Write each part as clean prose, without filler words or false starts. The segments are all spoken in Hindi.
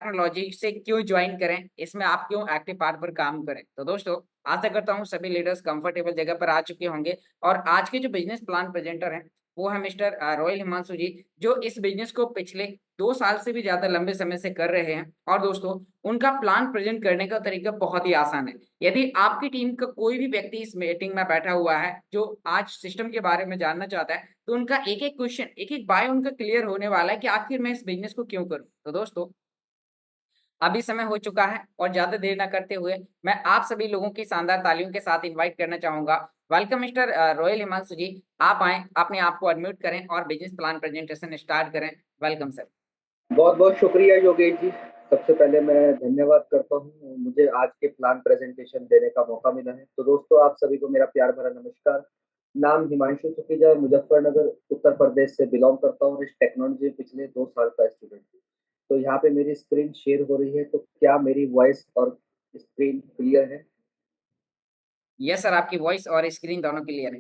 टेक्नोलॉजी से क्यों ज्वाइन करें, इसमें आप क्यों एक्टिव पार्ट पर काम करें। तो दोस्तों, आशा करता हूँ सभी लीडर्स कंफर्टेबल जगह पर आ चुके होंगे और आज के जो बिज़नेस प्लान प्रेज़ेंटर हैं, वो है मिस्टर रॉयल हिमांशु जी, जो इस बिज़नेस को पिछले 2 साल से भी ज़्यादा लंबे समय से कर रहे हैं और दोस्तों, उनका प्लान प्रेज़ेंट करने का तरीका बहुत ही आसान है। यदि आपकी टीम का कोई भी व्यक्ति इस मीटिंग में बैठा हुआ है, जो आज सिस्टम के बारे में जानना चाहता है, तो उनका एक-एक क्वेश्चन, एक-एक बाय उनका क्लियर होने वाला है कि आखिर मैं इस बिज़नेस को क्यों करूँ? तो दोस्तों, अभी समय हो चुका है और ज़्यादा देर ना करते हुए मैं आप सभी लोगों की शानदार तालियों के साथ इनवाइट करना चाहूँगा। वेलकम मिस्टर रॉयल हिमांशु जी, आप आएँ, अपने आप को अनम्यूट करें और बिज़नेस प्लान प्रेज़ेंटेशन स्टार्ट करें। Welcome sir. बहुत-बहुत शुक्रिया योगेश जी। सबसे पहले मैं धन्यवाद करता हूँ, मुझे आज के प्लान प्रेज़ेंटेशन देने का मौका मिला है। तो दोस्तों आप सभी को मेरा प्यार भरा नमस्कार। नाम हिमांशु सुखीजा, मुज़फ़्फ़रनगर, उत्तर प्रदेश से बिलॉन्ग करता हूँ और इस टेक्नोलॉजी में पिछले 2 साल का स्टूडेंट हूँ। तो यहाँ पे मेरी स्क्रीन शेयर हो रही है, तो क्या मेरी वॉइस और स्क्रीन क्लियर है? यस सर, आपकी वॉइस और स्क्रीन दोनों क्लियर है।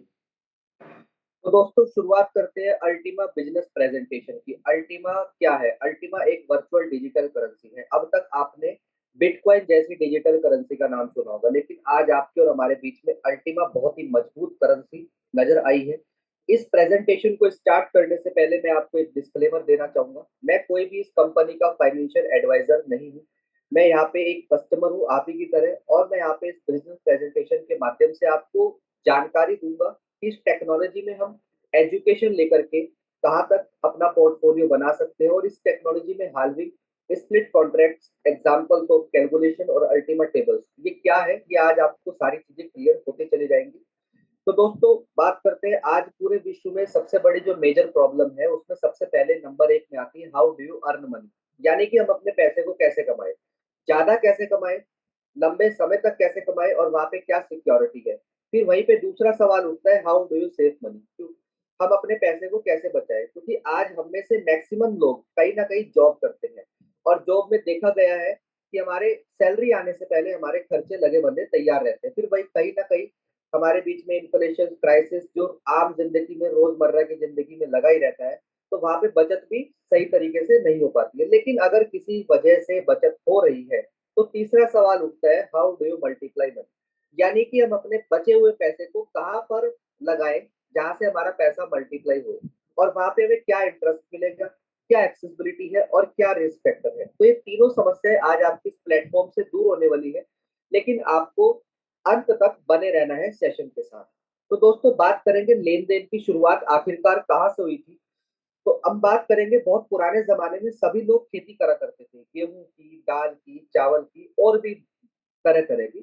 तो दोस्तों शुरुआत करते हैं अल्टीमा बिजनेस प्रेजेंटेशन की। अल्टीमा क्या है? अल्टीमा एक वर्चुअल डिजिटल करेंसी है। अब तक आपने बिटकॉइन जैसी डिजिटल करेंसी का नाम सुना होगा, लेकिन आज आपके और हमारे बीच में अल्टीमा बहुत ही मजबूत करेंसी नजर आई है। इस प्रेजेंटेशन को स्टार्ट करने से पहले मैं आपको एक डिस्क्लेमर देना चाहूंगा। मैं कोई भी इस कंपनी का फाइनेंशियल एडवाइजर नहीं हूँ। मैं यहाँ पे एक कस्टमर हूँ आप ही की तरह, और मैं यहाँ पे इस बिजनेस प्रेजेंटेशन के माध्यम से आपको जानकारी दूंगा इस टेक्नोलॉजी में हम एजुकेशन लेकर के कहाँ तक अपना पोर्टफोलियो बना सकते हैं, और इस टेक्नोलॉजी में halving, split contracts, examples of calculation और अल्टीमेट टेबल्स, ये क्या है, ये आज आपको सारी चीजें क्लियर होते चले जाएंगी। तो दोस्तों बात करते हैं, आज पूरे विश्व में सबसे बड़ी जो मेजर प्रॉब्लम है उसमें सबसे पहले नंबर एक में आती है how do you earn money, यानी कि हम अपने पैसे को कैसे कमाएं, ज्यादा कैसे कमाएं, लंबे समय तक कैसे कमाएं, और वहां पे क्या सिक्योरिटी है। फिर वहीं पे दूसरा सवाल उठता है how do you save money, हम अपने पैसे को कैसे बचाएं, क्योंकि आज हम में से मैक्सिमम लोग कहीं ना कहीं जॉब करते हैं, और जॉब में देखा गया है कि हमारे सैलरी आने से पहले हमारे खर्चे लगे बंधे तैयार रहते हैं। फिर वही कहीं ना कहीं हमारे बीच में इन्फ्लेशन क्राइसिस जो आम जिंदगी में रोजमर्रा की जिंदगी में लगा ही रहता है, तो वहां पे बचत भी सही तरीके से नहीं हो पाती है। लेकिन अगर किसी वजह से बचत हो रही है, तो तीसरा सवाल उठता है how do you multiply money, यानी कि हम अपने बचे हुए पैसे को कहाँ पर लगाएं जहां से हमारा पैसा मल्टीप्लाई हो, और वहां पे हमें क्या इंटरेस्ट मिलेगा, क्या एक्सेसिबिलिटी है और क्या रिस्क फैक्टर है। तो ये तीनों समस्याएं आज आपकी इस प्लेटफॉर्म से दूर होने वाली है, लेकिन आपको अंत तक बने रहना है सेशन के साथ। तो दोस्तों बात करेंगे लेन देन की शुरुआत आखिरकार कहाँ से हुई थी। तो अब बात करेंगे, बहुत पुराने जमाने में सभी लोग खेती करा करते थे, गेहूं की, दाल की, चावल की और भी तरह तरह की।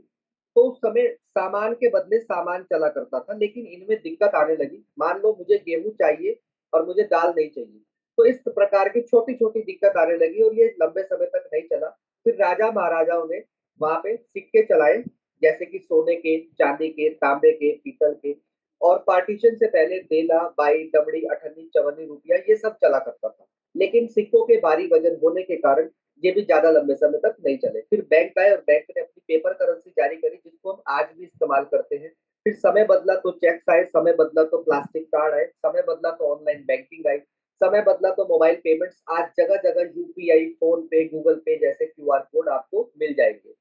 तो उस समय सामान के बदले सामान चला करता था, लेकिन इनमें दिक्कत आने लगी। मान लो मुझे गेहूं चाहिए और मुझे दाल नहीं चाहिए, तो इस प्रकार की छोटी छोटी दिक्कत आने लगी और ये लंबे समय तक नहीं चला। फिर राजा महाराजाओं ने वहां पे सिक्के चलाए, जैसे कि सोने के, चांदी के, तांबे के, पीतल के, और पार्टीशन से पहले देना, बाई, दमड़ी, अठन्नी, चवन्नी, रुपया, ये सब चला करता था। लेकिन सिक्कों के भारी वजन होने के कारण ये भी ज्यादा लंबे समय तक नहीं चले। फिर बैंक आए और बैंक ने अपनी पेपर करेंसी जारी करी, जिसको हम आज भी इस्तेमाल करते हैं। फिर समय बदला तो चेक्स आए, समय बदला तो प्लास्टिक कार्ड आए, समय बदला तो ऑनलाइन बैंकिंग आई, समय बदला तो मोबाइल पेमेंट्स। आज जगह जगह यूपीआई, फोन पे, गूगल पे जैसे क्यूआर कोड आपको मिल जाएंगे।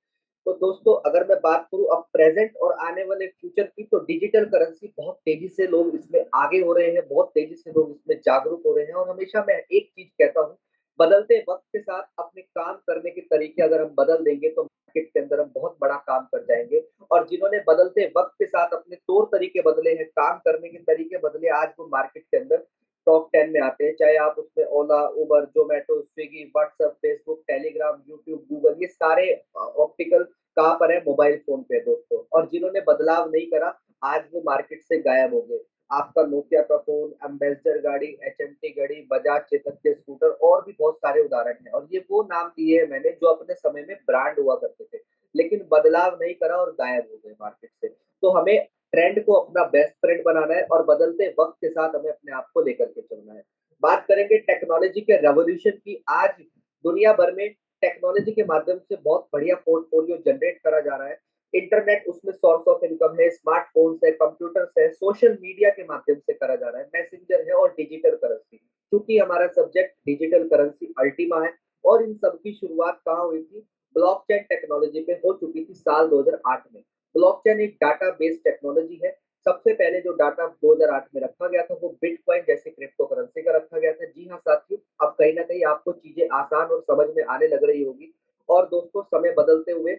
तो दोस्तों अगर मैं बात करूं अब प्रेजेंट और आने वाले फ्यूचर की, तो डिजिटल करेंसी बहुत तेजी से लोग इसमें आगे हो रहे हैं, बहुत तेजी से लोग इसमें जागरूक हो रहे हैं। और हमेशा मैं एक चीज कहता हूँ, बदलते वक्त के साथ अपने काम करने के तरीके अगर हम बदल देंगे, तो मार्केट के अंदर हम बहुत बड़ा काम कर जाएंगे। और जिन्होंने बदलते वक्त के साथ अपने तौर तरीके बदले हैं, काम करने के तरीके बदले, आज वो मार्केट के अंदर टॉप 10 में आते हैं। चाहे आप उसमें Ola, Uber, Zomato, Swiggy, WhatsApp, Facebook, Telegram, YouTube, Google, ये सारे ऑप्टिकल कहाँ पर है, मोबाइल फोन पे दोस्तों। और जिन्होंने बदलाव नहीं करा, आज वो मार्केट से गायब हो गए। आपका नोकिया का फोन, एम्बेसडर गाड़ी, एचएमटी गाड़ी, बजाज चेतक के स्कूटर, और भी बहुत सारे उदाहरण हैं। और ये वो नाम दिए हैं मैंने जो अपने समय में ब्रांड हुआ करते थे, लेकिन बदलाव नहीं करा और गायब हो गए मार्केट से। तो हमें ट्रेंड को अपना बेस्ट फ्रेंड बनाना है, और बदलते वक्त के साथ हमें अपने आप को लेकर के चलना है। बात करेंगे टेक्नोलॉजी के रेवोल्यूशन की। आज दुनिया भर में टेक्नोलॉजी के माध्यम से बहुत बढ़िया पोर्टफोलियो जनरेट करा जा रहा है। इंटरनेट उसमें सोर्स ऑफ इनकम है, स्मार्टफोन्स है, कंप्यूटर्स है, सोशल मीडिया के माध्यम से करा जा रहा है, मैसेंजर है और डिजिटल करेंसी। क्योंकि हमारा सब्जेक्ट डिजिटल करेंसी अल्टीमा है, और इन सब की शुरुआत कहाँ हुई थी? ब्लॉकचेन टेक्नोलॉजी पे हो चुकी थी साल 2008 में। ब्लॉकचेन एक डाटा बेस्ड टेक्नोलॉजी है। सबसे पहले जो डाटा 2008 में रखा गया था वो बिटकॉइन जैसे क्रिप्टो करेंसी का रखा गया था। जी हाँ साथियों, अब कहीं ना कहीं आपको चीजें आसान और समझ में आने लग रही होगी। और दोस्तों, समय बदलते हुए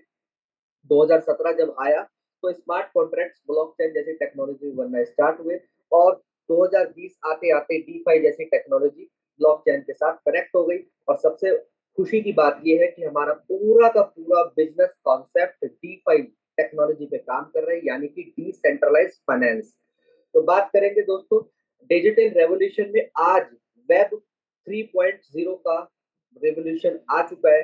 2017 जब आया तो स्मार्ट कॉन्ट्रैक्ट्स ब्लॉकचेन जैसी टेक्नोलॉजी बनना स्टार्ट हुए। और 2020 आते आते डीफाई जैसी टेक्नोलॉजी ब्लॉकचेन के साथ कनेक्ट हो गई। और सबसे खुशी की बात यह है कि हमारा पूरा का पूरा बिजनेस कॉन्सेप्ट डीफाई टेक्नोलॉजी पे काम कर रहा है, यानी कि डिसेंट्रलाइज्ड फाइनेंस। तो बात करेंगे दोस्तों, डिजिटल रेवोल्यूशन में आज वेब 3.0 का रेवोल्यूशन आ चुका है।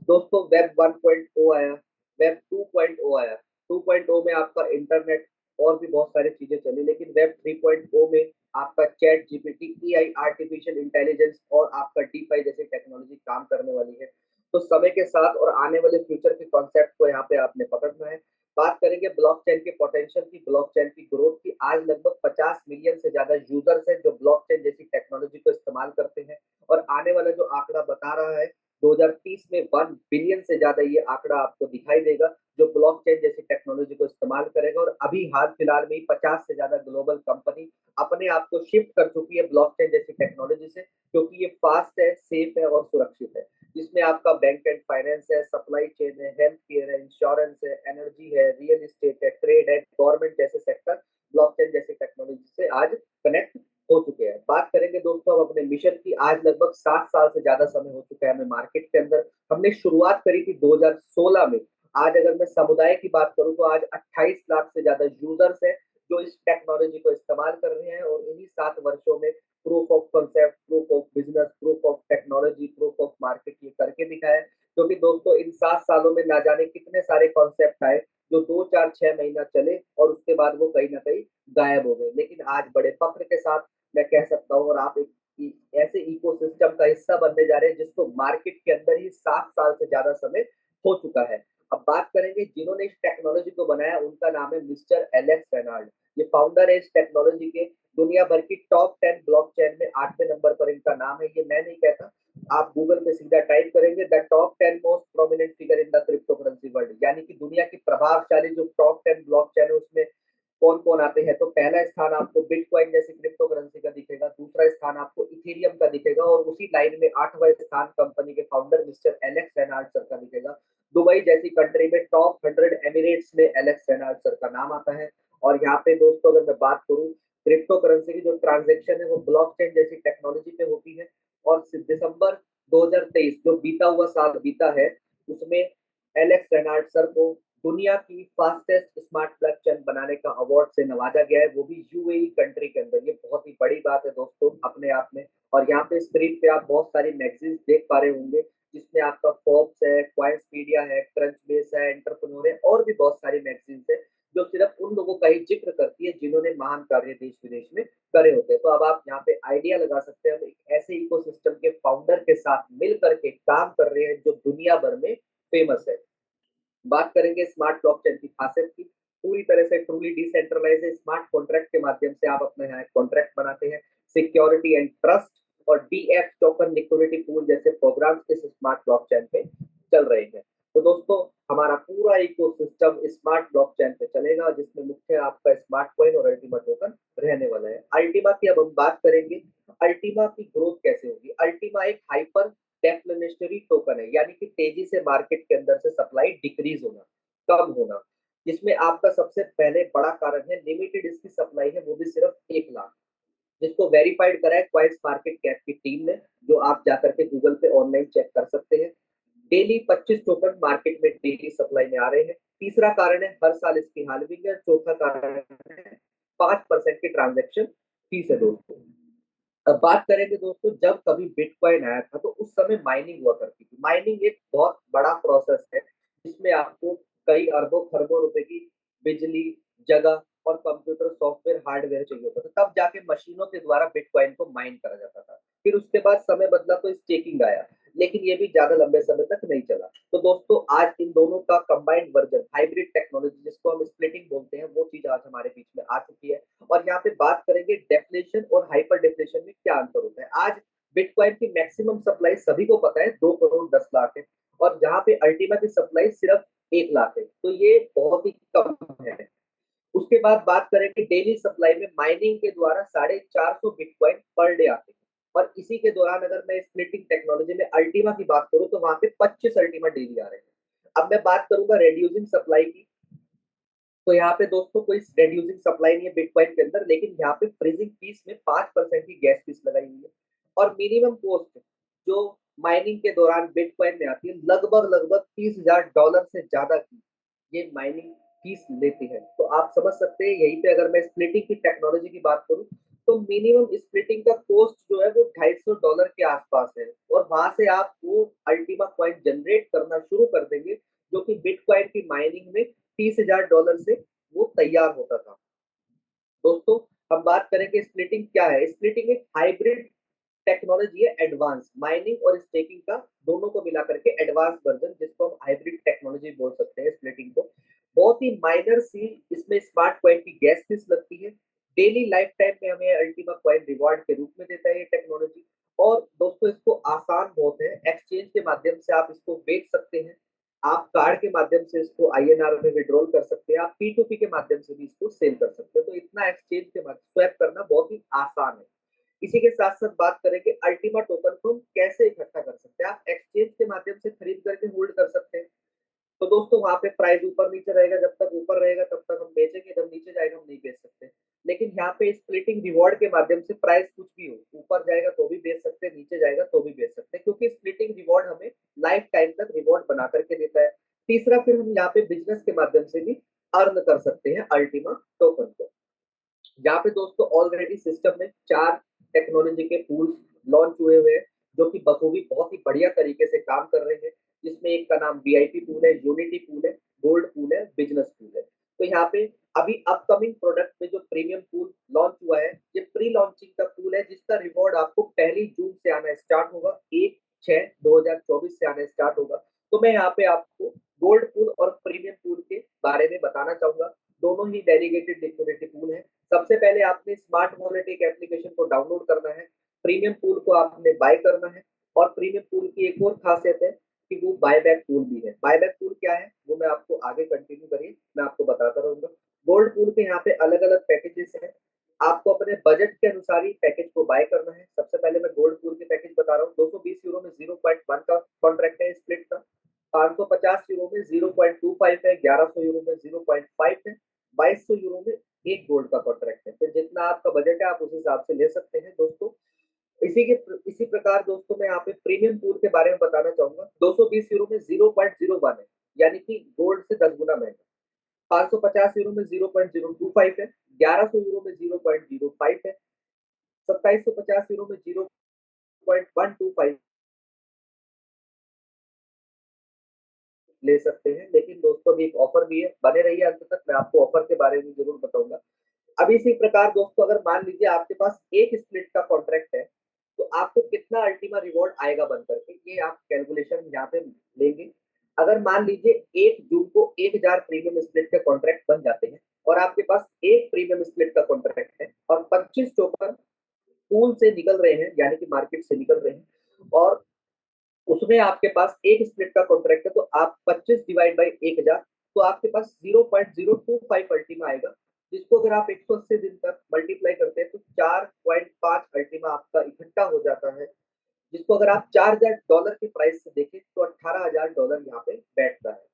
दोस्तों, वेब 1.0 आया, वेब 2.0 आया। 2.0 में आपका इंटरनेट और भी बहुत सारी चीजें चली, लेकिन वेब 3.0 में आपका chat GPT, AI, artificial intelligence और आपका डीफाई जैसी टेक्नोलॉजी काम करने वाली है। तो समय के साथ और आने वाले फ्यूचर के कॉन्सेप्ट को यहाँ पे आपने पकड़ना है। बात करेंगे ब्लॉकचेन के पोटेंशियल की, ब्लॉकचेन की ग्रोथ की। आज लगभग 50 मिलियन से ज्यादा यूजर्स हैं जो ब्लॉकचेन जैसी टेक्नोलॉजी को इस्तेमाल करते हैं। और आने वाला जो आंकड़ा बता रहा है 2030 में 1 बिलियन से ज्यादा ये आंकड़ा आपको दिखाई देगा जो ब्लॉकचेन जैसी टेक्नोलॉजी को इस्तेमाल करेगा। और अभी हाल फिलहाल में ही 50 से ज्यादा ग्लोबल कंपनी अपने आप को शिफ्ट कर चुकी है ब्लॉकचेन जैसी टेक्नोलॉजी से, क्योंकि ये फास्ट है, सेफ है और सुरक्षित है। जिसमें आपका बैंक एंड फाइनेंस है, सप्लाई चेन है, हेल्थ केयर है, इंश्योरेंस है, एनर्जी है, रियल एस्टेट है, ट्रेड है, गवर्नमेंट जैसे सेक्टर ब्लॉकचेन जैसी टेक्नोलॉजी से आज कनेक्ट हो चुके हैं। बात करेंगे दोस्तों अब अपने मिशन की। आज लगभग 7 साल से ज्यादा समय हो चुका है हमें मार्केट के अंदर। हमने शुरुआत करी थी 2016 में। आज अगर मैं समुदाय की बात करूं तो आज 28 लाख से ज्यादा यूजर्स हैं जो इस टेक्नोलॉजी को इस्तेमाल कर रहे हैं। और इन्हीं 7 वर्षों में proof of concept, proof of business, proof of technology, proof of market ये करके दिखाया। क्योंकि दोस्तों, इन 7 सालों में ना जाने कितने सारे कॉन्सेप्ट आए जो 2 4 6 महीना चले और उसके बाद वो कहीं ना कहीं गायब हो गए। लेकिन आज बड़े फख्र के साथ मैं कह सकता हूँ और आप एक ऐसे इकोसिस्टम का हिस्सा बनने जा रहे हैं जिसको मार्केट के अंदर ही 7 साल से ज्यादा समय हो चुका है। अब बात करेंगे जिन्होंने इस टेक्नोलॉजी को बनाया, उनका नाम है मिस्टर एलेक्स रेनाल्ड। ये फाउंडर है इस टेक्नोलॉजी के। दुनिया भर की टॉप 10 ब्लॉकचेन में 8वें नंबर पर इनका नाम है। ये मैं नहीं कहता, आप गूगल पे सीधा टाइप करेंगे the top 10 most prominent figure in the crypto currency world, यानी कि दुनिया की प्रभावशाली जो टॉप 10 ब्लॉकचेन है उसमें कौन कौन आते हैं। तो पहला स्थान आपको बिटकॉइन जैसी क्रिप्टो करेंसी का दिखेगा, दूसरा स्थान आपको इथेरियम का दिखेगा और उसी लाइन में 8वां स्थान कंपनी के founder mister Alex Reginald sir का दिखेगा। दुबई जैसी कंट्री में टॉप 100 एमिरेट्स में एलेक्स रेनाल्ड सर का नाम आता है। और यहाँ पे दोस्तों अगर मैं बात करूँ, क्रिप्टो करेंसी की जो ट्रांजेक्शन है वो ब्लॉकचेन जैसी टेक्नोलॉजी पे होती है। और दिसंबर 2023 जो बीता हुआ साल बीता है उसमें एलेक्स रेनाल्ड सर को दुनिया की फास्टेस्ट स्मार्ट ब्लॉकचेन बनाने का अवार्ड से नवाजा गया है, वो भी यूएई कंट्री के अंदर। ये बहुत ही बड़ी बात है दोस्तों अपने आप में। और यहाँ पे स्क्रीन पे आप बहुत सारी मैगजीन्स देख पा रहे होंगे जिसमें आपका फोर्ब्स है, क्वाइंस मीडिया है, क्रंच बेस है, एंटरप्रेन्योर है और भी बहुत सारी मैगजीन्स है जो सिर्फ उन लोगों का ही जिक्र करती है जिन्होंने महान कार्य देश विदेश में करे होते हैं। तो अब आप यहाँ पे आइडिया लगा सकते हैं, हम एक ऐसे इकोसिस्टम के फाउंडर के साथ मिल करके काम कर रहे हैं जो दुनिया भर में फेमस है। बात करेंगे स्मार्ट ब्लॉकचेन की खासियत की। पूरी तरह से ट्रूली डिसेंट्रलाइज है। स्मार्ट कॉन्ट्रैक्ट के माध्यम से आप अपने यहाँ कॉन्ट्रैक्ट बनाते हैं। सिक्योरिटी एंड ट्रस्ट और डीएफ टोकन लिक्विडिटी पूल जैसे प्रोग्राम इस स्मार्ट ब्लॉकचेन पे चल रहे हैं। तो दोस्तों, हमारा पूरा इकोसिस्टम स्मार्ट ब्लॉकचेन पे चलेगा जिसमें मुख्य आपका स्मार्ट कॉइन और अल्टीमा टोकन रहने वाला है। अल्टीमा की अब हम बात करेंगे। अल्टीमा की ग्रोथ कैसे होगी? अल्टीमा एक हाइपर डेफ्लेशनरी टोकन है, यानी कि तेजी से मार्केट के अंदर से सप्लाई डिक्रीज होना, कम होना। जिसमें आपका सबसे पहले बड़ा कारण है लिमिटेड इसकी सप्लाई है, वो भी सिर्फ 1 लाख, जिसको वेरीफाइड करा है क्वाइस मार्केट कैप की टीम ने, जो आप जाकर के गूगल पे ऑनलाइन चेक कर सकते हैं। डेली 25 टोकन मार्केट में डेली सप्लाई में आ रहे हैं। तीसरा कारण है हर साल इसकी हालविंग है। चौथा कारण है 5% की ट्रांजेक्शन फीस है दोस्तों। अब बात करेंगे दोस्तों, जब कभी बिटकॉइन आया था तो उस समय माइनिंग हुआ करती थी। माइनिंग एक बहुत बड़ा प्रोसेस है जिसमें आपको कई अरबों खरबों रुपए की बिजली, जगह और कंप्यूटर सॉफ्टवेयर हार्डवेयर चाहिए होता था, तब जाके मशीनों के द्वारा बिटकॉइन को माइन करा जाता था। फिर उसके बाद समय बदला तो स्टेकिंग आया, लेकिन ये भी ज्यादा लंबे समय तक नहीं चला। तो दोस्तों, आज इन दोनों का कंबाइंड वर्जन हाइब्रिड टेक्नोलॉजी जिसको हम स्प्लिटिंग बोलते हैं, वो चीज आज हमारे बीच में आ चुकी है। और यहाँ पे बात करेंगे डेफलेशन और हाइपर डेफलेशन में क्या अंतर होता है। आज बिटकॉइन की मैक्सिमम सप्लाई सभी को पता है 2 करोड़ 10 लाख है, और जहाँ पे अल्टीमा की सप्लाई सिर्फ 1 लाख है, तो ये बहुत ही कम है। उसके बाद बात करेंगे डेली सप्लाई में माइनिंग के द्वारा 450 बिटकॉइन पर डे आते हैं, और इसी के दौरान अगर मैं स्प्लिटिंग टेक्नोलॉजी में अल्टीमा की बात करूं तो वहां पे 25 अल्टीमा डेली आ रहे हैं। अब मैं बात करूंगा रेड्यूसिंग सप्लाई की, तो यहाँ पे दोस्तों कोई रेड्यूसिंग सप्लाई नहीं है बिटकॉइन के अंदर, लेकिन यहाँ पे फ्रीजिंग फीस में 5% की गैस फीस लगाई हुई है, और मिनिमम कॉस्ट जो माइनिंग के दौरान बिटकॉइन में आती है लगभग लगभग $30,000 से ज्यादा की ये माइनिंग फीस लेती है। तो आप समझ सकते हैं यहीं पे अगर मैं स्प्लिटिंग की टेक्नोलॉजी की बात करूं तो मिनिमम स्प्लिटिंग का कॉस्ट जो है वो $250 के आसपास है, और वहां से आप वो अल्टीमा कॉइन जनरेट करना शुरू कर देंगे जो कि बिटकॉइन की माइनिंग में $30,000 से वो तैयार होता था। दोस्तों हम बात करेंगे स्प्लिटिंग क्या है। स्प्लिटिंग एक हाइब्रिड टेक्नोलॉजी है, एडवांस माइनिंग और स्टेकिंग का दोनों को मिला करके एडवांस वर्जन, जिसको हम हाइब्रिड टेक्नोलॉजी बोल सकते हैं स्प्लिटिंग को। बहुत ही माइनर सी इसमें स्मार्ट कॉइन की गैस फीस लगती है। डेली लाइफ टाइम में हमें अल्टीमा कॉइन रिवॉर्ड के रूप में देता है ये टेक्नोलॉजी। और दोस्तों इसको आसान बहुत है, एक्सचेंज के माध्यम से आप इसको बेच सकते हैं, आप कार्ड के माध्यम से इसको आईएनआर में विड्रॉल कर सकते हैं, आप पी2पी के माध्यम से भी इसको सेल कर सकते हैं। तो इतना एक्सचेंज के माध्यम स्वैप करना बहुत ही आसान है। इसी के साथ साथ बात करेंगे अल्टीमा टोकन को हम कैसे इकट्ठा कर सकते हैं। आप एक्सचेंज के माध्यम से खरीद करके होल्ड कर सकते हैं। तो दोस्तों वहां पे प्राइस ऊपर नीचे रहेगा, जब तक ऊपर रहेगा तब तक हम बेचेंगे, जब नीचे जाएगा हम नहीं बेच सकते। लेकिन यहाँ पे स्प्लिटिंग रिवॉर्ड के माध्यम से प्राइस कुछ भी हो, ऊपर जाएगा तो भी बेच सकते हैं, नीचे जाएगा तो भी बेच सकते हैं, क्योंकि स्प्लिटिंग रिवॉर्ड हमें लाइफ टाइम तक रिवॉर्ड बना करके देता है। तीसरा फिर हम यहाँ पे बिजनेस के माध्यम से भी अर्न कर सकते हैं अल्टीमा टोकन को। यहाँ पे दोस्तों ऑलरेडी सिस्टम में 4 टेक्नोलॉजी के पूल्स लॉन्च हुए हुए हैं, जो कि बखूबी बहुत ही बढ़िया तरीके से काम कर रहे हैं, जिसमें एक का नाम वीआईपी पूल है, यूनिटी पूल है, गोल्ड पूल है, बिजनेस पूल है। तो यहाँ पे अभी अपकमिंग प्रोडक्ट में जो प्रीमियम पूल लॉन्च हुआ है, ये प्री लॉन्चिंग का पूल है, जिसका रिवॉर्ड आपको 1 जून से आना स्टार्ट होगा, 1/6/2024 से आना स्टार्ट होगा। तो मैं यहाँ पे आपको गोल्ड पूल और प्रीमियम पूल के बारे में बताना चाहूंगा। दोनों ही डेलीगेटेड लिक्विडिटी पूल है। सबसे पहले आपने स्मार्ट वॉलेट एक एप्लीकेशन को डाउनलोड करना है, प्रीमियम पूल को आपने बाय करना है, और प्रीमियम पूल की एक और खासियत है कि वो बायबैक पूल भी है। बायबैक पूल क्या है वो मैं आपको आगे कंटिन्यू करिए मैं आपको बताता रहूंगा। गोल्ड पूल के यहाँ पे अलग अलग पैकेजेस हैं, आपको अपने बजट के अनुसार ही पैकेज को बाय करना है। सबसे पहले मैं गोल्ड पूल के पैकेज बता रहा हूँ। 220 यूरो में 0.1 का कॉन्ट्रैक्ट है स्प्लिट का, 550 यूरो में 0.25 है, 1100 यूरो में 0.5 है, 2200 यूरो में एक गोल्ड का कॉन्ट्रैक्ट है। तो जितना आपका बजट है आप उस हिसाब से ले सकते हैं दोस्तों। इसी प्रकार दोस्तों मैं यहाँ पे प्रीमियम पूल के बारे में बताना चाहूंगा। 220 यूरो में 0.01 है, यानी कि गोल्ड से 10 गुना महंगा। 550 यूरो में 0.025 है, 1100 यूरो में 0.05 है, 2750 यूरो में 0.125 ले सकते हैं। लेकिन दोस्तों अभी एक ऑफर भी है, बने रहिए अंत तक, मैं आपको ऑफर के बारे में जरूर बताऊंगा। अब इसी प्रकार दोस्तों अगर मान लीजिए आपके पास एक स्प्लिट का कॉन्ट्रैक्ट है, तो आपको कितना अल्टीमा रिवॉर्ड आएगा बन करके, ये आप कैलकुलेशन यहाँ पे लेंगे। अगर मान लीजिए 1 जून को 1000 प्रीमियम स्प्लिट के कॉन्ट्रैक्ट बन जाते हैं, और आपके पास एक प्रीमियम स्प्लिट का कॉन्ट्रैक्ट है, और 25 टोकन पूल से निकल रहे हैं, यानी कि मार्केट से निकल रहे हैं, और उसमें आपके पास एक स्प्लिट का कॉन्ट्रैक्ट है, तो आप 25 डिवाइड बाई 1000, तो आपके पास 0.025 अल्टीमा आएगा, जिसको अगर आप 180 दिन तक मल्टीप्लाई करते हैं तो 4.5 अल्टीमा आपका इकट्ठा हो जाता है, जिसको अगर आप $4000 के प्राइस से देखें तो $18,000 यहाँ पे बैठता है।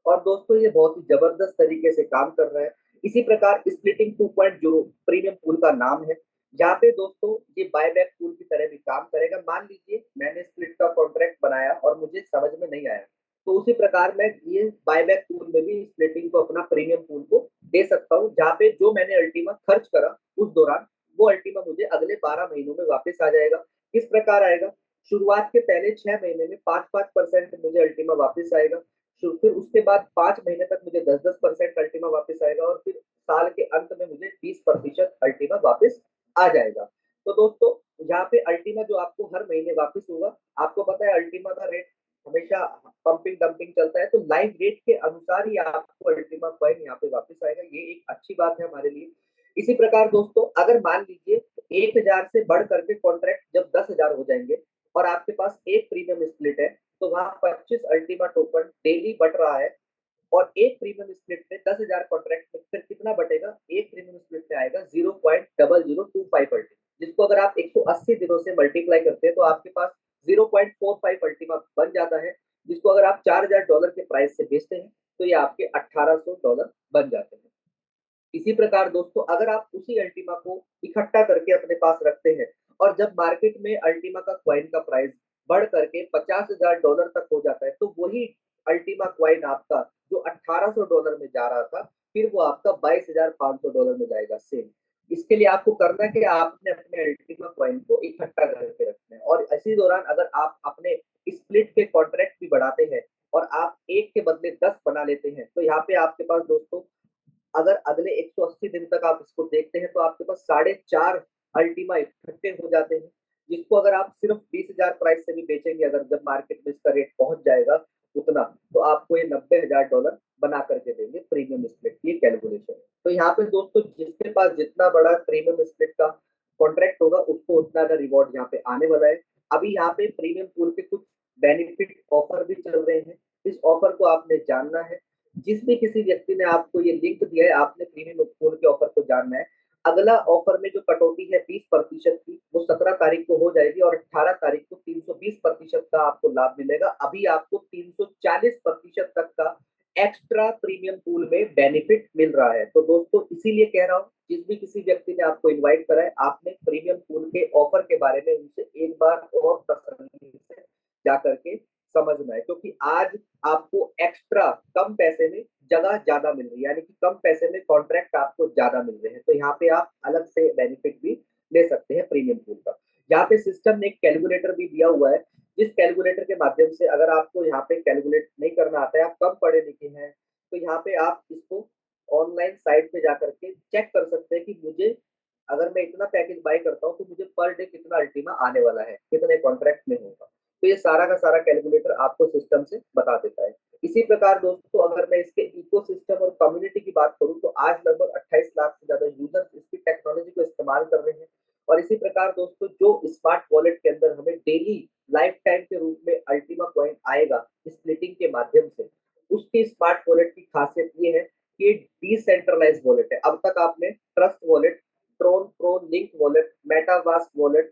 और दोस्तों ये बहुत ही जबरदस्त तरीके से काम कर रहा है। इसी प्रकार स्प्लिटिंग 2.0 प्रीमियम पूल का नाम है। यहाँ पे दोस्तों ये बायबैक पूल की तरह भी काम करेगा। मान लीजिए मैंने स्प्लिट का कॉन्ट्रैक्ट बनाया और मुझे समझ में नहीं आया, तो उसी प्रकार मैं ये बायबैक पूल में भी स्प्लिटिंग को अपना प्रीमियम पूल को दे सकता हूँ, जहाँ पे जो मैंने अल्टीमा खर्च करा उस दौरान वो अल्टीमा मुझे अगले 12 महीनों में वापस आ जाएगा। किस प्रकार आएगा? शुरुआत के पहले 6 महीने में 5-5% मुझे अल्टीमा वापस आएगा, फिर उसके बाद 5 महीने तक मुझे 10-10% अल्टीमा वापस आएगा, और फिर साल के अंत में मुझे 20% अल्टीमा वापस आ जाएगा। तो दोस्तों यहाँ पे अल्टीमा जो आपको हर महीने वापस होगा, आपको पता है अल्टीमा का रेट हमेशा पंपिंग डंपिंग चलता है, तो लाइव रेट के अनुसार ही आपको अल्टीमा कॉइन यहाँ पे वापस आएगा। ये एक अच्छी बात है हमारे लिए। इसी प्रकार दोस्तों अगर मान लीजिए 1000 से बढ़ करके कॉन्ट्रैक्ट जब 10,000 हो जाएंगे और आपके पास एक प्रीमियम स्प्लिट है, तो वहां 25 अल्टीमा टोकन डेली बढ़ रहा है। और एक प्रीमियम स्प्लिट में 10,000 कॉन्ट्रैक्ट में फिर कितना बटेगा, एक प्रीमियम स्प्लिट में आएगा 0.0025 अल्टीमा, जिसको अगर आप 180 दिनों से मल्टीप्लाई करते हैं तो आपके पास 0.45 अल्टीमा बन जाता है, जिसको अगर आप $4,000 के प्राइस से बेचते हैं तो ये आपके $1,800 बन जाते हैं। इसी प्रकार दोस्तों अगर आप उसी अल्टीमा को इकट्ठा करके अपने पास रखते हैं और जब मार्केट में अल्टीमा का क्वाइन का प्राइस बढ़ करके $50,000 तक हो जाता है, तो वही अल्टीमा क्वाइन आपका जो $1,800 में जा रहा था, फिर वो आपका $22,500 में जाएगा सेम। इसके लिए आपको करना है कि आपने अपने अल्टीमा क्वाइन को इकट्ठा करके रखना है, और इसी दौरान अगर आप अपने स्प्लिट के कॉन्ट्रैक्ट भी बढ़ाते हैं और आप एक के बदले 10 बना लेते हैं, तो यहाँ पे आपके पास दोस्तों अगर अगले 180 दिन तक आप इसको देखते हैं तो आपके पास 4.5 अल्टीमा इकट्ठे हो जाते हैं, जिसको अगर आप सिर्फ 20,000 प्राइस से भी बेचेंगे, अगर जब मार्केट में इसका रेट पहुंच जाएगा उतना, तो आपको ये $90,000 बना करके देंगे प्रीमियम स्प्लिट की कैलकुलेशन। तो यहाँ पे दोस्तों जिसके पास जितना बड़ा प्रीमियम स्प्लिट का कॉन्ट्रैक्ट होगा उसको उतना ज्यादा रिवॉर्ड यहाँ पे आने वाला है। अभी यहाँ पे प्रीमियम पूल के कुछ बेनिफिट ऑफर भी चल रहे हैं, इस ऑफर को आपने जानना है। जिस भी किसी व्यक्ति ने आपको ये लिंक दिया है, आपने प्रीमियम फोन के ऑफर को जानना है। अगला ऑफर में जो कटौती है 20% की, वो 17 तारीख को हो जाएगी और 18 तारीख को 320% का आपको लाभ मिलेगा। अभी आपको 340% तक का एक्स्ट्रा प्रीमियम पूल में बेनिफिट मिल रहा है। तो दोस्तों इसीलिए कह रहा हूँ, जिस भी किसी व्यक्ति ने आपको इन्वाइट करा है, आपने प्रीमियम पूल के ऑफर के बारे में उनसे एक बार और तसल्ली से जा करके समझना है, क्योंकि आज आपको एक्स्ट्रा कम पैसे में जगह ज्यादा मिल रही है, यानी कि कम पैसे में कॉन्ट्रैक्ट आपको ज्यादा मिल रहे हैं। तो यहाँ पे आप अलग से बेनिफिट भी ले सकते हैं प्रीमियम पूल का। यहाँ पे सिस्टम ने एक कैलकुलेटर भी दिया हुआ है, जिस कैलकुलेटर के माध्यम से अगर आपको यहाँ पे कैलकुलेट नहीं करना आता है, आप कम पढ़े लिखे हैं, तो यहाँ पे आप इसको ऑनलाइन साइट पे जाकर के चेक कर सकते हैं कि मुझे अगर मैं इतना पैकेज बाय करता हूँ तो मुझे पर डे कितना अल्टीमा आने वाला है, कितने कॉन्ट्रैक्ट में होगा। तो ये सारा का सारा कैलकुलेटर आपको सिस्टम से बता देता है। इसी प्रकार दोस्तों अगर मैं इसके इकोसिस्टम और कम्युनिटी की बात करूं तो आज लगभग 28 लाख से ज्यादा यूजर्स इसकी टेक्नोलॉजी को इस्तेमाल कर रहे हैं। और इसी प्रकार दोस्तों जो स्मार्ट वॉलेट के अंदर हमें डेली लाइफ टाइम के रूप में अल्टीमा कॉइन आएगा स्प्लिटिंग के माध्यम से, उसकी स्मार्ट वॉलेट की खासियत ये है कि डिसेंट्रलाइज वॉलेट है। अब तक आपने Trust Wallet, Tron Pro, Link Wallet, MetaMask wallet,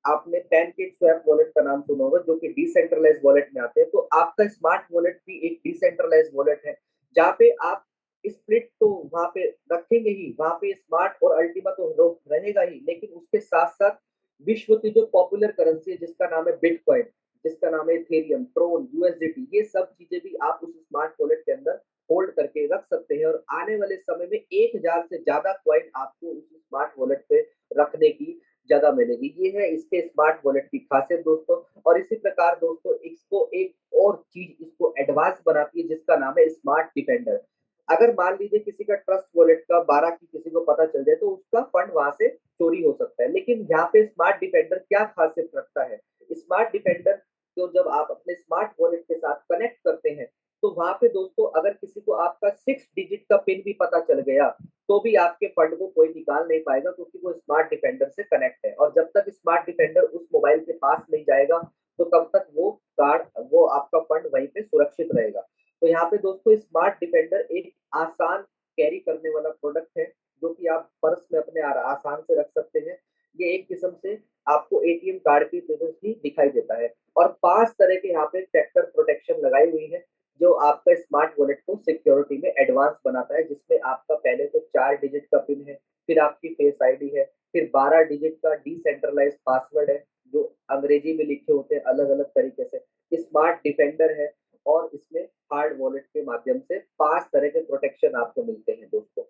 आपने पैनकेक स्वैप वॉलेट का नाम सुना होगा, जो कि डिसेंट्रलाइज वॉलेट में आते हैं। तो आपका स्मार्ट वॉलेट भी एक डिसेंट्रलाइज वॉलेट है, जहाँ पे आप स्प्लिट तो वहां पे रखेंगे ही, वहां पे स्मार्ट और अल्टीमा तो रहेगा ही, लेकिन उसके साथ साथ विश्व की जो पॉपुलर करेंसी है जिसका नाम है बिटकॉइन, जिसका नाम है इथेरियम, ट्रोन, यूएसडीटी, ये सब चीजें भी आप उस स्मार्ट वॉलेट के अंदर होल्ड करके रख सकते हैं। और आने वाले समय में 1000 से ज्यादा क्वाइन आपको उस स्मार्ट वॉलेट पे रखने की जगह मिलेगी। ये है इसके स्मार्ट वॉलेट की खासियत दोस्तों। और इसी प्रकार दोस्तों इसको एक और चीज इसको एडवांस बनाती है, जिसका नाम है स्मार्ट डिफेंडर। अगर मान लीजिए किसी का ट्रस्ट वॉलेट का 12 की किसी को पता चल जाए तो उसका फंड वहां से चोरी हो सकता है। लेकिन यहाँ पे स्मार्ट डिफेंडर क्या खासियत रखता है, स्मार्ट डिफेंडर को जब आप अपने स्मार्ट वॉलेट के साथ कनेक्ट करते हैं, तो वहां पे दोस्तों अगर किसी को आपका 6 डिजिट का पिन भी पता चल गया तो भी आपके फंड को कोई निकाल नहीं पाएगा, क्योंकि वो स्मार्ट डिफेंडर से कनेक्ट है। और जब तक स्मार्ट डिफेंडर उस मोबाइल के पास नहीं जाएगा तो तब तक वो आपका फंड वहीं पे सुरक्षित रहेगा। तो यहाँ पे दोस्तों स्मार्ट डिफेंडर एक आसान कैरी करने वाला प्रोडक्ट है, जो कि आप पर्स में अपने आसान से रख सकते हैं। ये एक किस्म से आपको एटीएम कार्ड की तरह ही दिखाई देता है। और 5 तरह के यहाँ पे फैक्टर प्रोटेक्शन लगाई हुई है, जो आपका स्मार्ट वॉलेट को सिक्योरिटी में एडवांस बनाता है, जिसमें आपका पहले तो 4 डिजिट का पिन है, फिर आपकी फेस आईडी है, फिर 12 डिजिट का डिसेंट्रलाइज पासवर्ड है, जो अंग्रेजी में लिखे होते हैं अलग अलग तरीके से, स्मार्ट डिफेंडर है, और इसमें हार्ड वॉलेट के माध्यम से 5 तरह के प्रोटेक्शन आपको मिलते हैं दोस्तों।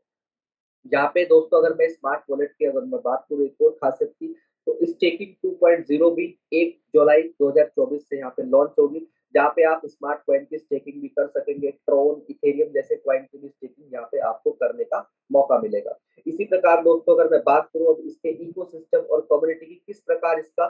यहाँ पे दोस्तों अगर मैं स्मार्ट वॉलेट की अगर मैं बात करूँ एक और खासियत की, तो स्टेकिंग 2.0 भी 1 जुलाई 2024 से यहाँ पे लॉन्च होगी, जहाँ पे आप स्मार्ट कॉइन की स्टेकिंग भी कर सकेंगे। ट्रोन, इथेरियम जैसे कॉइन की भी स्टेकिंग यहाँ पे आपको करने का मौका मिलेगा। इसी प्रकार दोस्तों अगर मैं बात करूँ अब इसके इकोसिस्टम और कम्युनिटी की, किस प्रकार इसका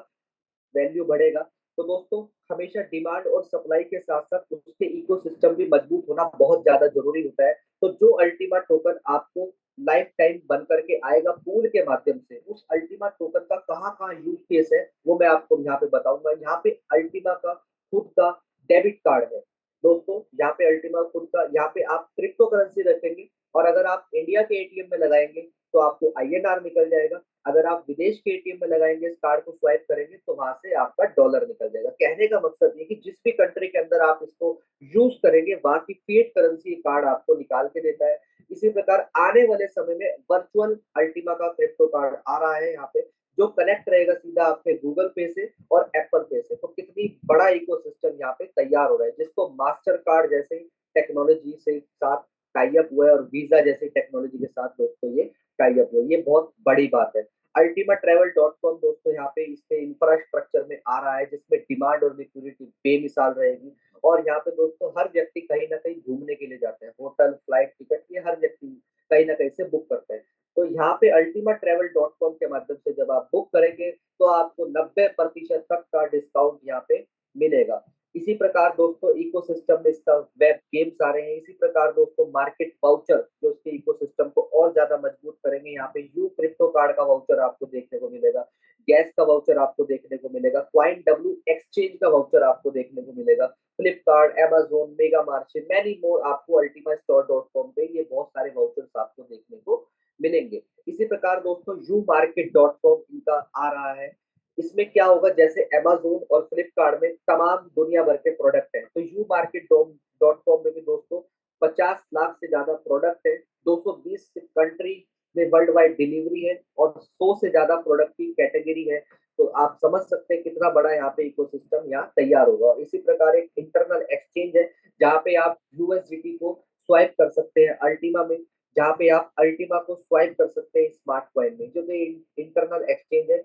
वैल्यू बढ़ेगा, तो दोस्तों हमेशा डिमांड और सप्लाई के साथ साथ उसके इकोसिस्टम भी मजबूत होना बहुत ज्यादा जरूरी होता है। तो जो अल्टीमा टोकन आपको लाइफ टाइम बन करके आएगा पूल के माध्यम से उस अल्टीमा टोकन का कहाँ-कहाँ यूज़ केस है, वो मैं आपको यहाँ पे बताऊँगा। यहाँ पे अल्टीमा का खुद का डेबिट कार्ड है। दोस्तों, यहाँ पे अल्टीमा खुद का यहाँ पे आप क्रिप्टो करेंसी रखेंगे और अगर आप इंडिया के एटीएम में लगाएँगे, तो आपको आईएनआर निकल जाएगा। अगर आप विदेश के एटीएम में लगाएँगे, इस कार्ड को स्वाइप करेंगे, तो वहाँ से आपका डॉलर निकल जाएगा। कहने का मकसद ये है कि जिस भी कंट्री के अंदर आप इसको यूज़ करेंगे, वहाँ की फिएट करेंसी कार्ड आपको निकाल के देता है। इसी प्रकार आने वाले समय में वर्चुअल अल्टीमा का क्रिप्टो कार्ड आ रहा है यहाँ पे, जो कनेक्ट रहेगा सीधा आपके गूगल पे से और एप्पल पे से। तो कितनी बड़ा इकोसिस्टम यहाँ पे तैयार हो रहा है, जिसको मास्टर कार्ड जैसे टेक्नोलॉजी से साथ टाई अप हुआ है और वीज़ा जैसी टेक्नोलॉजी के साथ दोस्तों ये टाई अप हुआ है। ये बहुत बड़ी बात है। ultimatravel.com दोस्तों यहाँ पे इसके इंफ्रास्ट्रक्चर में आ रहा है, जिसमें डिमांड और लिक्विडिटी बेमिसाल रहेगी और यहाँ पे दोस्तों हर व्यक्ति कहीं न कहीं घूमने के लिए जाते हैं। होटल, फ्लाइट टिकट ये हर व्यक्ति कहीं न कहीं से बुक करते हैं। तो यहाँ पे ultimatravel.com के माध्यम से जब आप बुक करेंगे, तो आपको 90% तक का डिस्काउंट यहाँ पे मिलेगा। इसी प्रकार दोस्तों इकोसिस्टम में इसका वेब गेम्स आ रहे हैं। इसी प्रकार दोस्तों मार्केट वाउचर जो इसके इकोसिस्टम को और ज़्यादा मजबूत करेंगे। यहाँ पे यू क्रिप्टो कार्ड का वाउचर आपको देखने को मिलेगा, गैस का वाउचर आपको देखने को मिलेगा, कॉइन डब्ल्यू एक्सचेंज का वाउचर आपको देखने को मिलेगा, Flipkart, Amazon, mega mart, many more आपको अल्टीमा स्टोर डॉट कॉम पे ये बहुत सारे वाउचर्स आपको देखने को मिलेंगे। इसी प्रकार दोस्तों यू मार्केट डॉट कॉम इनका आ रहा है। इसमें क्या होगा जैसे अमेज़न और फ्लिपकार्ट में तमाम दुनिया भर के प्रोडक्ट हैं, तो यू मार्केट डॉट कॉम में भी दोस्तों 50 लाख से ज़्यादा प्रोडक्ट है, 220 कंट्री में वर्ल्ड वाइड डिलीवरी है और 100 से ज़्यादा प्रोडक्ट की कैटेगरी है। तो आप समझ सकते हैं कितना बड़ा यहाँ पे इकोसिस्टम यहाँ तैयार होगा और इसी प्रकार एक इंटरनल एक्सचेंज है, जहाँ पे आप यूएसडीटी को स्वाइप कर सकते हैं अल्टीमा में, जहाँ पे आप अल्टीमा को स्वाइप कर सकते हैं स्मार्ट कॉइन में, जो कि इंटरनल एक्सचेंज है।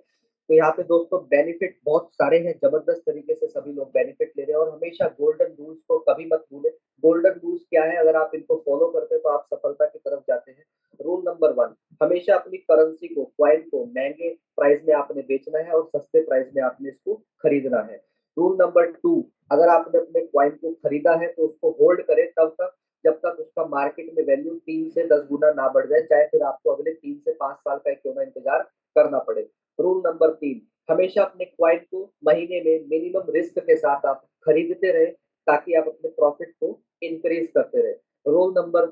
तो यहाँ पे दोस्तों बेनिफिट बहुत सारे हैं, जबरदस्त तरीके से सभी लोग बेनिफिट ले रहे हैं और हमेशा गोल्डन रूल्स को कभी मत भूलें। गोल्डन रूल्स क्या है, अगर आप इनको फॉलो करते हैं तो आप सफलता की तरफ जाते हैं। रूल नंबर 1, हमेशा अपनी करेंसी को, कॉइन को महँगे प्राइस में आपने बेचना है और सस्ते प्राइस में आपने इसको खरीदना है। रूल नंबर 2, अगर आपने अपने कॉइन को खरीदा है तो उसको होल्ड करें तब तक जब तक उसका मार्केट में वैल्यू 3 से 10 गुना ना बढ़ जाए, चाहे फिर आपको अगले 3 से 5 साल का क्यों ना इंतजार करना पड़े। रूल नंबर 3, हमेशा अपने क्वाइन को महीने में मिनिमम रिस्क के साथ आप खरीदते रहें, ताकि आप अपने प्रॉफिट को इंक्रीज़ करते रहें। रूल नंबर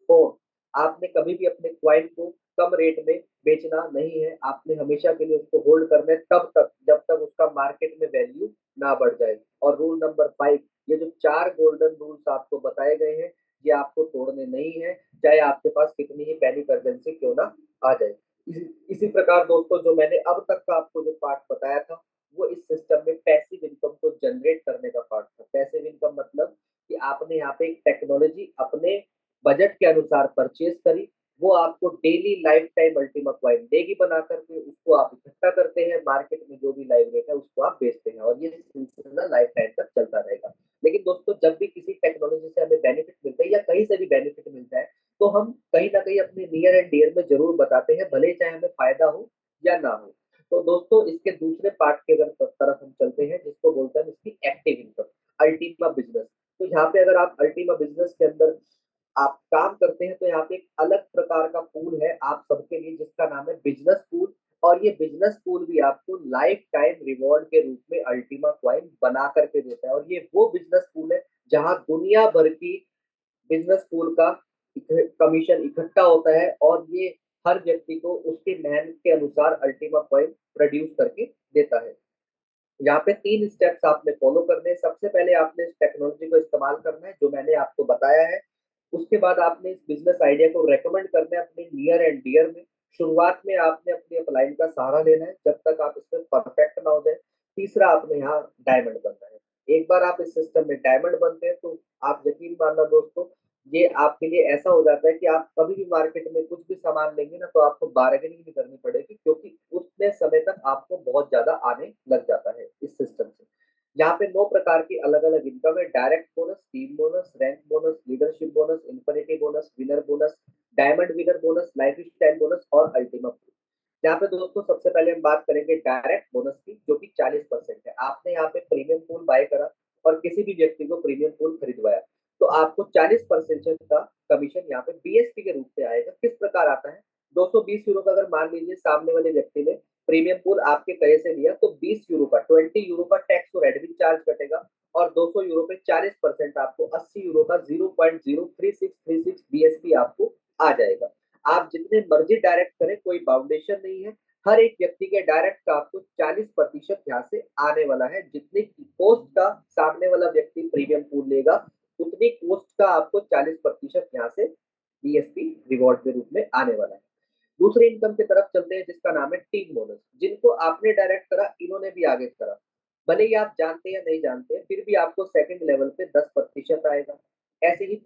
4, आपने कभी भी अपने क्वाइन को कम रेट में बेचना नहीं है, आपने हमेशा के लिए उसको होल्ड करना है तब तक जब तक उसका मार्केट में वैल्यू ना बढ़ जाए। और रूल नंबर 5, ये जो 4 गोल्डन रूल्स आपको बताए गए हैं, ये आपको तोड़ने नहीं है, चाहे आपके पास कितनी ही पैनिक अर्जेंसी क्यों ना आ जाए। इसी इसी प्रकार दोस्तों जो मैंने अब तक का आपको जो पार्ट बताया था, वो इस सिस्टम में पैसिव इनकम को जनरेट करने का पार्ट था। पैसिव इनकम मतलब कि आपने यहाँ पे एक टेक्नोलॉजी अपने बजट के अनुसार परचेज़ करी, वो आपको daily life time Ultima coin देगी बना कर के, उसको आप इकट्ठा करते हैं, मार्केट में जो भी लाइव रेट है उसको आप बेचते हैं और ये सिलसिला लाइफ टाइम तक चलता रहेगा। लेकिन दोस्तों जब भी किसी टेक्नोलॉजी से हमें बेनिफिट मिलता है या कहीं से भी बेनिफिट मिलता है, तो हम कहीं न कहीं अपने नियर एंड डियर में ज़रूर बताते हैं, भले ही चाहे हमें फ़ायदा हो या ना हो। तो दोस्तों इसके दूसरे पार्ट की अगर तरफ हम चलते हैं, जिसको बोलते हैं इसकी एक्टिव इनकम, अल्टीमा बिज़नेस। तो यहाँ पे अगर आप अल्टीमा बिज़नेस के अंदर आप काम करते हैं, तो यहाँ पे एक अलग प्रकार का पूल है आप सबके लिए, जिसका नाम है बिज़नेस पूल और ये बिज़नेस पूल भी आपको लाइफ टाइम रिवॉर्ड के रूप में अल्टीमा कॉइन बना कर के देता है और ये वो बिज़नेस पूल है, जहाँ दुनिया भर की बिज़नेस पूल का कमीशन इकट्ठा होता है और ये हर व्यक्ति को उसकी मेहनत के अनुसार अल्टीमा कॉइन प्रोड्यूस करके देता है। यहाँ पे 3 स्टेप्स आपने फ़ॉलो करने हैं। सबसे पहले आपने इस टेक्नोलॉजी को इस्तेमाल करना है, जो मैंने आपको बताया है। उसके बाद आपने इस बिज़नेस आइडिया को रिकमेंड करना है अपने नियर एंड डियर में। शुरुआत में आपने अपनी अपलाइन का सहारा लेना है, जब तक आप इसमें परफेक्ट ना हो जाए। तीसरा आपने यहाँ डायमंड बनना है। एक बार आप इस सिस्टम में डायमंड बनते हैं, तो आप यकीन मानना दोस्तों, ये आपके लिए ऐसा हो जाता है कि आप कभी भी मार्केट में कुछ भी सामान लेंगे ना, तो आपको बार्गेनिंग नहीं करनी पड़ेगी, क्योंकि उतने समय तक आपको बहुत ज़्यादा आने लग जाता है इस सिस्टम से। यहाँ पे 9 प्रकार की अलग-अलग इनकम है, direct bonus, team bonus, rank bonus, leadership bonus, infinity bonus, winner bonus, diamond winner bonus, lifestyle bonus और अल्टीमा बोनस। यहाँ पे दोस्तों सबसे पहले हम बात करेंगे डायरेक्ट बोनस की, जो कि 40% है। आपने यहाँ पे प्रीमियम पूल बाय करा और किसी भी व्यक्ति को प्रीमियम पूल खरीदवाया, तो आपको 40% का कमीशन यहाँ पे बीएसपी के रूप में आएगा। किस प्रकार आता है? 220 यूरो का अगर मान लीजिए सामने वाले व्यक्ति ने प्रीमियम पूल आपके कहे से लिया, तो 20 यूरो का 20 यूरो का टैक्स और एडमिन चार्ज कटेगा और 200 यूरो पे 40% आपको 80 यूरो का 0.03636 बीएसपी आपको आ जाएगा। आप जितने मर्जी डायरेक्ट करें, कोई बाउंडेशन नहीं है। हर एक व्यक्ति के डायरेक्ट का आपको 40% यहाँ से आने वाला है। जितनी कॉस्ट का सामने वाला व्यक्ति प्रीमियम पूल लेगा, उतनी कॉस्ट का आपको 40% यहाँ से बीएसपी रिवॉर्ड के रूप में आने वाला है। दूसरे इनकम की तरफ चलते हैं, जिसका नाम है टीम बोनस। जिनको आपने डायरेक्ट करा, इन्होंने भी आगे करा। भले ही आप जानते हैं या नहीं जानते, फिर भी आपको सेकंड लेवल पे 10% आएगा। ऐसे ही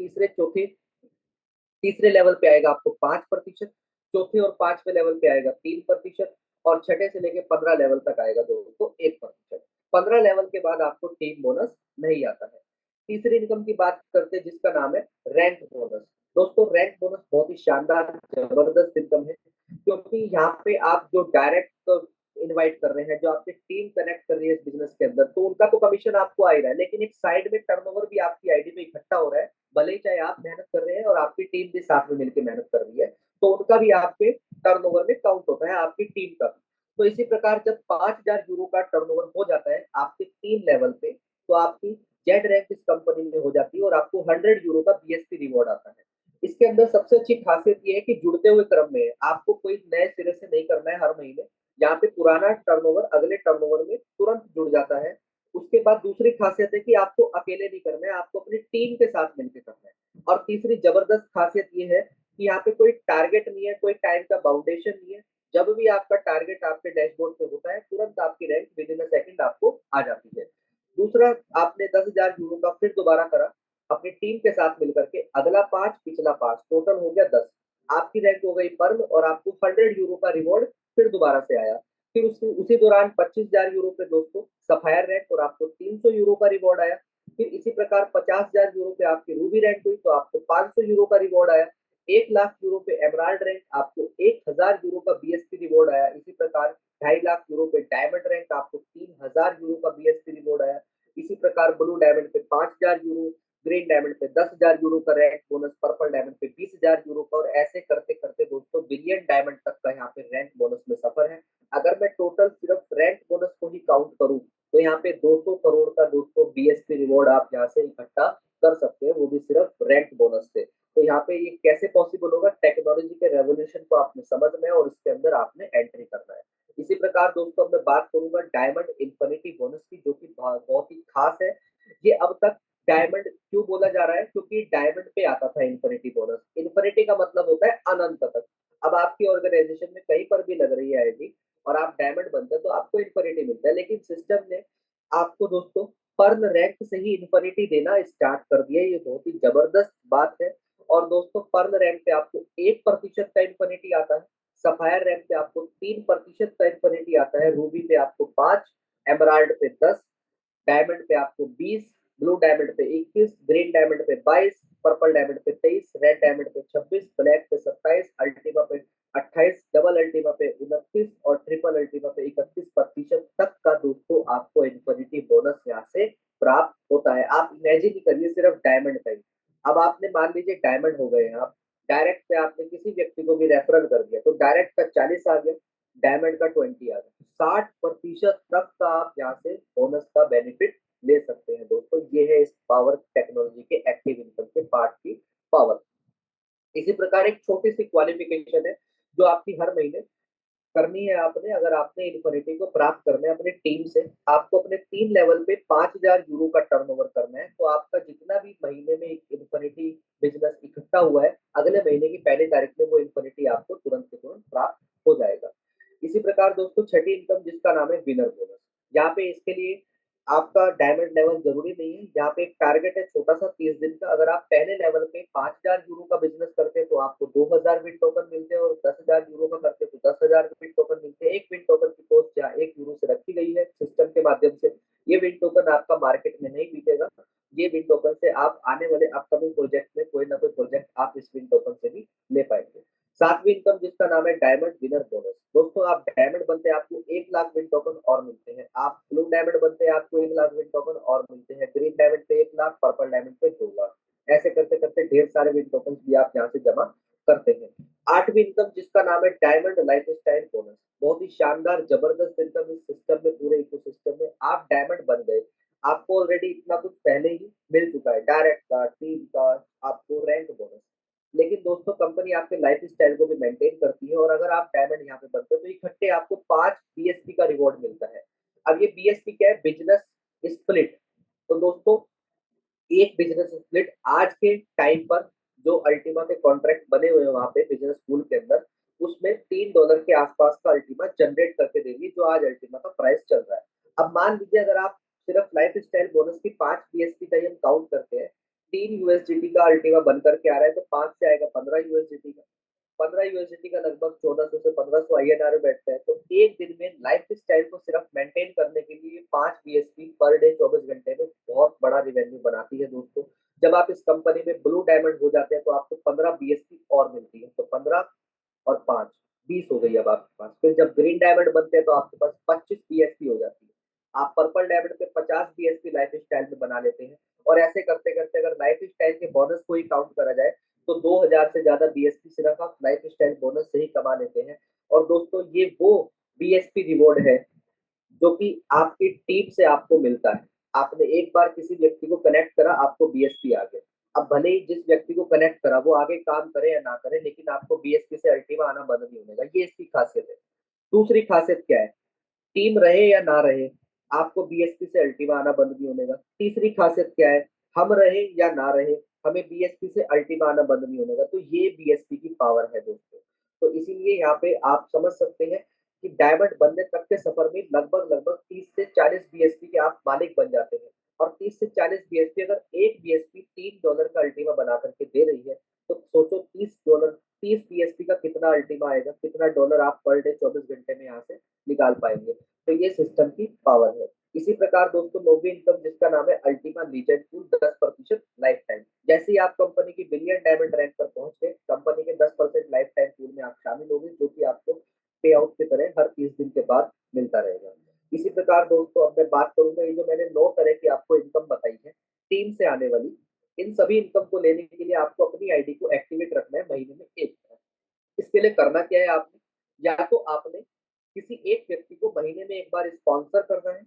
तीसरे लेवल पे आएगा आपको 5%, चौथे और पांचवें लेवल पे आएगा 3%, और छठे से लेके 15 लेवल तक आएगा दोस्तों 1%। 15 लेवल के बाद आपको टीम बोनस नहीं आता है। तीसरी इनकम की बात करते हैं, जिसका नाम है रैंक बोनस। दोस्तों, रैंक बोनस बहुत ही शानदार जबरदस्त इनकम है, क्योंकि यहाँ पे आप जो डायरेक्ट इनवाइट कर रहे हैं, जो आपकी टीम कनेक्ट कर रही है इस बिजनेस के अंदर, तो उनका तो कमीशन आपको आ ही रहा है, लेकिन एक साइड में टर्नओवर भी आपकी आईडी पे इकट्ठा हो रहा है। भले ही चाहे आप मेहनत कर रहे हैं और आपकी टीम भी साथ में मिलकर मेहनत कर रही है, तो उनका भी आपके टर्नओवर में काउंट होता है, आपकी टीम का भी। तो इसी प्रकार जब 5,000 यूरो का टर्नओवर हो जाता है आपके 3 लेवल पे, तो आपकी जेड रैंक इस कंपनी में हो जाती है और आपको 100 यूरो का बीएसपी रिवॉर्ड आता है। इसके अंदर सबसे अच्छी खासियत ये है कि जुड़ते हुए क्रम में है, आपको कोई नए सिरे से नहीं करना है हर महीने। यहाँ पे पुराना टर्नओवर अगले टर्नओवर में तुरंत जुड़ जाता है। उसके बाद दूसरी खासियत है कि आपको अकेले नहीं करना है, आपको अपनी टीम के साथ मिलकर करना है। और तीसरी जबरदस्त खासियत ये है कि यहाँ पे कोई टारगेट नहीं है, कोई टाइम का बाउंडेशन नहीं है। जब भी आपका टारगेट आपके डैशबोर्ड पे होता है, तुरंत आपकी rank with in a second आपको आ जाती है। दूसरा, आपने 10,000 यूरो का फिर दोबारा करा अपनी टीम के साथ मिलकर के, अगला 5 पिछला 5 टोटल हो गया 10। आपकी रैंक हो गई पर्ल और आपको 100 यूरो का रिवॉर्ड फिर दोबारा से आया। फिर उसी दौरान 25,000 यूरो पे दोस्तों सफायर रैंक और आपको 300 यूरो का रिवॉर्ड आया। फिर इसी प्रकार 50,000 यूरो पे आपकी रूबी रैंक हुई, तो आपको 500 यूरो का रिवॉर्ड आया। 1 लाख यूरो पे एमराल्ड रैंक, आपको 1,000 यूरो का बीएसपी रिवॉर्ड आया। इसी प्रकार 2.5 लाख यूरो पे डायमंड रैंक, आपको 3,000 यूरो का बीएसपी रिवॉर्ड आया। इसी प्रकार ब्लू डायमंड पे 5,000 यूरो, ग्रीन डायमंड पे 10,000 यूरो का रैंक बोनस, पर्पल डायमंड पे 20,000 यूरो का, और ऐसे करते करते दोस्तों बिलियन डायमंड तक का यहाँ पे रैंक बोनस में सफर है। अगर मैं टोटल सिर्फ रैंक बोनस को ही काउंट करूं, तो यहाँ पे 200 करोड़ का दोस्तों बीएसपी रिवॉर्ड आप यहाँ से इकट्ठा कर सकते हैं, वो भी सिर्फ रैंक बोनस से। तो यहाँ पे ये कैसे पॉसिबल होगा? टेक्नोलॉजी के रेवोल्यूशन को आपने समझना है और इसके अंदर आपने एंट्री करना है। इसी प्रकार दोस्तों, अब मैं बात करूंगा डायमंड इन्फिनिटी बोनस की, जो कि बहुत ही खास है। ये अब तक डायमंड क्यों बोला जा रहा है? क्योंकि डायमंड पे आता था इन्फिनिटी बोनस। इन्फिनिटी का मतलब होता है अनंत तक। अब आपकी ऑर्गेनाइजेशन में कहीं पर भी लग रही है आईडी और आप डायमंड बनते हैं, तो आपको इन्फिनिटी मिलता है, लेकिन सिस्टम ने आपको दोस्तों पर्ल रैंक से ही इन्फिनिटी देना स्टार्ट कर दिया। ये बहुत ही जबरदस्त बात है। और दोस्तों, पर्ल रैंक पे आपको 1% का इन्फिनिटी आता है, सफायर रैंक पे आपको 3% का इन्फिनिटी आता है, रूबी पे आपको 5, एमराल्ड पे 10, डायमंड पे आपको 20, ब्लू डायमंड पे 21, ग्रीन डायमंड पे 22, पर्पल डायमंड पे 23, रेड डायमंड पे 26, ब्लैक पे 27, अल्टीमा पे 28, डबल अल्टीमा पे 29 और ट्रिपल अल्टीमा पे 31% तक का दोस्तों आपको इन्फिनिटी बोनस यहाँ से प्राप्त होता है। आप इमेजिन करिए सिर्फ डायमंड का ही। अब आपने मान लीजिए डायमंड हो गए हैं आप, डायरेक्ट पे आपने किसी व्यक्ति को भी रेफरल कर दिया, तो डायरेक्ट का 40 आ गया, डायमंड का 20 आ गया, 60% तक का आप यहाँ से बोनस का बेनिफिट ले सकते हैं दोस्तों। ये है इस पावर टेक्नोलॉजी के एक्टिव इनकम के पार्ट की पावर। इसी प्रकार एक छोटी सी क्वालिफिकेशन है जो आपकी हर महीने करनी है आपने। अगर आपने इन्फिनिटी को प्राप्त करना है अपनी टीम से, आपको अपने 3 लेवल पे 5,000 यूरो का टर्नओवर करना है, तो आपका जितना भी महीने में इन्फिनिटी बिजनेस इकट्ठा हुआ है, अगले महीने की पहली तारीख में वो इन्फिनिटी आपको तुरंत के तुरंत प्राप्त हो जाएगा। इसी प्रकार दोस्तों, छठी इनकम जिसका नाम है विनर बोनस। यहाँ पे इसके लिए आपका डायमंड लेवल जरूरी नहीं है। यहाँ पे एक टारगेट है छोटा सा 30 दिन का। अगर आप पहले लेवल पे 5,000 यूरो का बिजनेस करते हैं, तो आपको 2,000 विन टोकन मिलते हैं, और 10,000 यूरो का करते हैं तो 10,000 विन टोकन मिलते हैं। एक विन टोकन की कॉस्ट यहाँ 1 यूरो से रखी गई है सिस्टम के माध्यम से। ये विन टोकन आपका मार्केट में नहीं बिकेगा। ये विन टोकन से आप आने वाले अपकमिंग प्रोजेक्ट में कोई ना कोई प्रोजेक्ट आप इस विन टोकन से भी ले पाएंगे। सातवीं इनकम जिसका नाम है डायमंड विनर बोनस। दोस्तों, आप डायमंड बनते हैं आपको 1 लाख विन टोकन और मिलते हैं। आप ब्लू डायमंड बनते हैं आपको 1 लाख विन टोकन और मिलते हैं। ग्रीन डायमंड पे 1 लाख, पर्पल डायमंड पे 2 लाख। ऐसे करते करते ढेर सारे विन टोकन भी आप यहाँ से जमा करते हैं। 8वीं इनकम जिसका नाम है डायमंड लाइफस्टाइल बोनस। बहुत ही शानदार जबरदस्त इनकम इस सिस्टम में, पूरे इकोसिस्टम में आप डायमंड बन गए। आपको ऑलरेडी इतना कुछ पहले ही मिल चुका है, डायरेक्ट का, टीम का, आपको रैंक बोनस। लेकिन दोस्तों कंपनी आपके लाइफस्टाइल को भी मेंटेन करती है, और अगर आप डायमंड यहाँ पे बनते हो तो इकट्ठे आपको 5 बीएसपी का रिवॉर्ड मिलता है। अब ये बीएसपी क्या है? Business split. तो दोस्तों एक बिजनेस स्प्लिट आज के टाइम पर जो अल्टीमा के कॉन्ट्रैक्ट बने हुए हैं वहां पे बिजनेस स्कूल के अंदर, उसमें $3 के आसपास का अल्टीमा जनरेट करके देगी, जो आज अल्टीमा का प्राइस चल रहा है। अब मान लीजिए अगर आप सिर्फ लाइफ स्टाइल बोनस की 5 बीएसपी का ही हम काउंट करते हैं, 3 यूएसडीटी का अल्टीमा बन करके आ रहा है, तो 5 से आएगा 15 यूएसडीटी का। 15 यूएसडीटी का लगभग 1400 से 1500 आईएनआर में बैठता है। तो एक दिन में लाइफ स्टाइल को सिर्फ मेंटेन करने के लिए 5 बीएसपी पर डे 24 घंटे में बहुत बड़ा रिवेन्यू बनाती है दोस्तों। जब आप इस कंपनी में ब्लू डायमंड हो जाते हैं तो आपको 15 बीएसपी और मिलती है। तो 15 और 5 20 हो गई अब आपके पास। फिर जब ग्रीन डायमंड बनते हैं तो आपके पास 25 बीएसपी हो जाती है। आप पर्पल डायमंड पे 50 बीएसपी लाइफ स्टाइल में बना लेते हैं। और ऐसे करते करते अगर लाइफ स्टाइल के बोनस को ही काउंट करा जाए तो 2000 से ज्यादा बीएसपी सिर्फ आप लाइफ स्टाइल बोनस से ही कमा लेते हैं। और दोस्तों ये वो बीएसपी रिवॉर्ड है जो कि आपकी टीम से आपको मिलता है। आपने एक बार किसी व्यक्ति को कनेक्ट करा, आपको बीएसपी आ गया। अब भले ही जिस व्यक्ति को कनेक्ट करा वो आगे काम करे या ना करे, लेकिन आपको बीएसपी से अल्टीमा आना बंद नहीं होगा। ये इसकी खासियत है। दूसरी खासियत क्या है? टीम रहे या ना रहे, आपको बीएसपी से अल्टीमा आना बंद नहीं होने का। तीसरी खासियत क्या है? हम रहे या ना रहे, हमें बीएसपी से अल्टीमा आना बंद नहीं होने का। तो ये बीएसपी की पावर है दोस्तों। तो इसीलिए यहाँ पे आप समझ सकते हैं कि डायमंड बनने तक के सफर में लगभग लगभग 30 से 40 बीएसपी के आप मालिक बन जाते हैं। और 30 से 40 बीएसपी, अगर एक बीएसपी $3 का अल्टीमा बना करके दे रही है, तो सोचो $30, 30 बीएसपी का कितना अल्टीमा आएगा, कितना डॉलर आप पर डे 24 घंटे में यहाँ से निकाल पाएंगे। तो ये सिस्टम की पावर है। इसी प्रकार दोस्तों 9वीं इनकम जिसका नाम है Ultima legend pool 10% life time. जैसे ही आप कंपनी की बिलियन डायमंड रैंक पर पहुंच गए, कंपनी के 10% लाइफ टाइम पूल में आप शामिल हो गए, जो कि आपको पे आउट की तरह हर 30 दिन के बाद मिलता रहेगा। इसी प्रकार दोस्तों अब मैं बात करूंगा, ये जो मैंने 9 तरह की आपको इनकम बताई है टीम से आने वाली, इन सभी इनकम को लेने के लिए आपको अपनी आईडी को एक्टिवेट रखना है महीने में एक बार। इसके लिए करना क्या है आपने? या तो आपने किसी एक व्यक्ति को महीने में एक बार स्पॉन्सर करना है,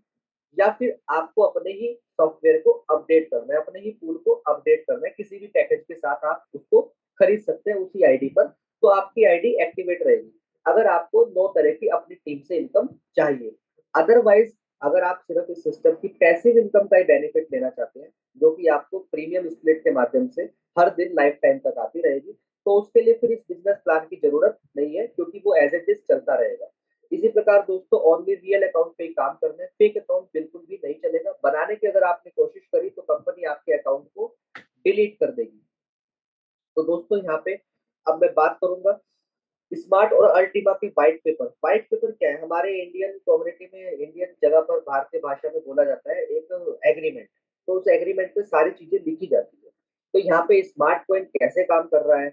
या फिर आपको अपने ही सॉफ्टवेयर को अपडेट करना है, अपने ही टूल को अपडेट करना है। किसी भी पैकेज के साथ आप उसको खरीद सकते हैं उसी आईडी पर, तो आपकी आईडी एक्टिवेट रहेगी। अगर आपको 9 तरह की अपनी टीम से इनकम चाहिए। अदरवाइज अगर आप सिर्फ इस सिस्टम की पैसिव इनकम का ही बेनिफिट लेना चाहते हैं, जो कि आपको प्रीमियम स्प्लिट के माध्यम से हर दिन लाइफ टाइम तक आती रहेगी, तो उसके लिए फिर इस बिजनेस प्लान की जरूरत नहीं है, क्योंकि वो एज इट इज चलता रहेगा। इसी प्रकार दोस्तों ओनली रियल अकाउंट पे ही काम करना है, फेक अकाउंट बिल्कुल भी नहीं चलेगा। बनाने की अगर आपने कोशिश करी तो कंपनी आपके अकाउंट को डिलीट कर देगी। तो दोस्तों यहाँ पे अब मैं बात करूंगा स्मार्ट और अल्टीमा के व्हाइट पेपर। व्हाइट पेपर क्या है? हमारे इंडियन कम्युनिटी में, इंडियन जगह पर भारतीय भाषा में बोला जाता है एक एग्रीमेंट। तो उस एग्रीमेंट में सारी चीजें लिखी जाती है। तो यहाँ पे स्मार्ट कॉइन कैसे काम कर रहा है,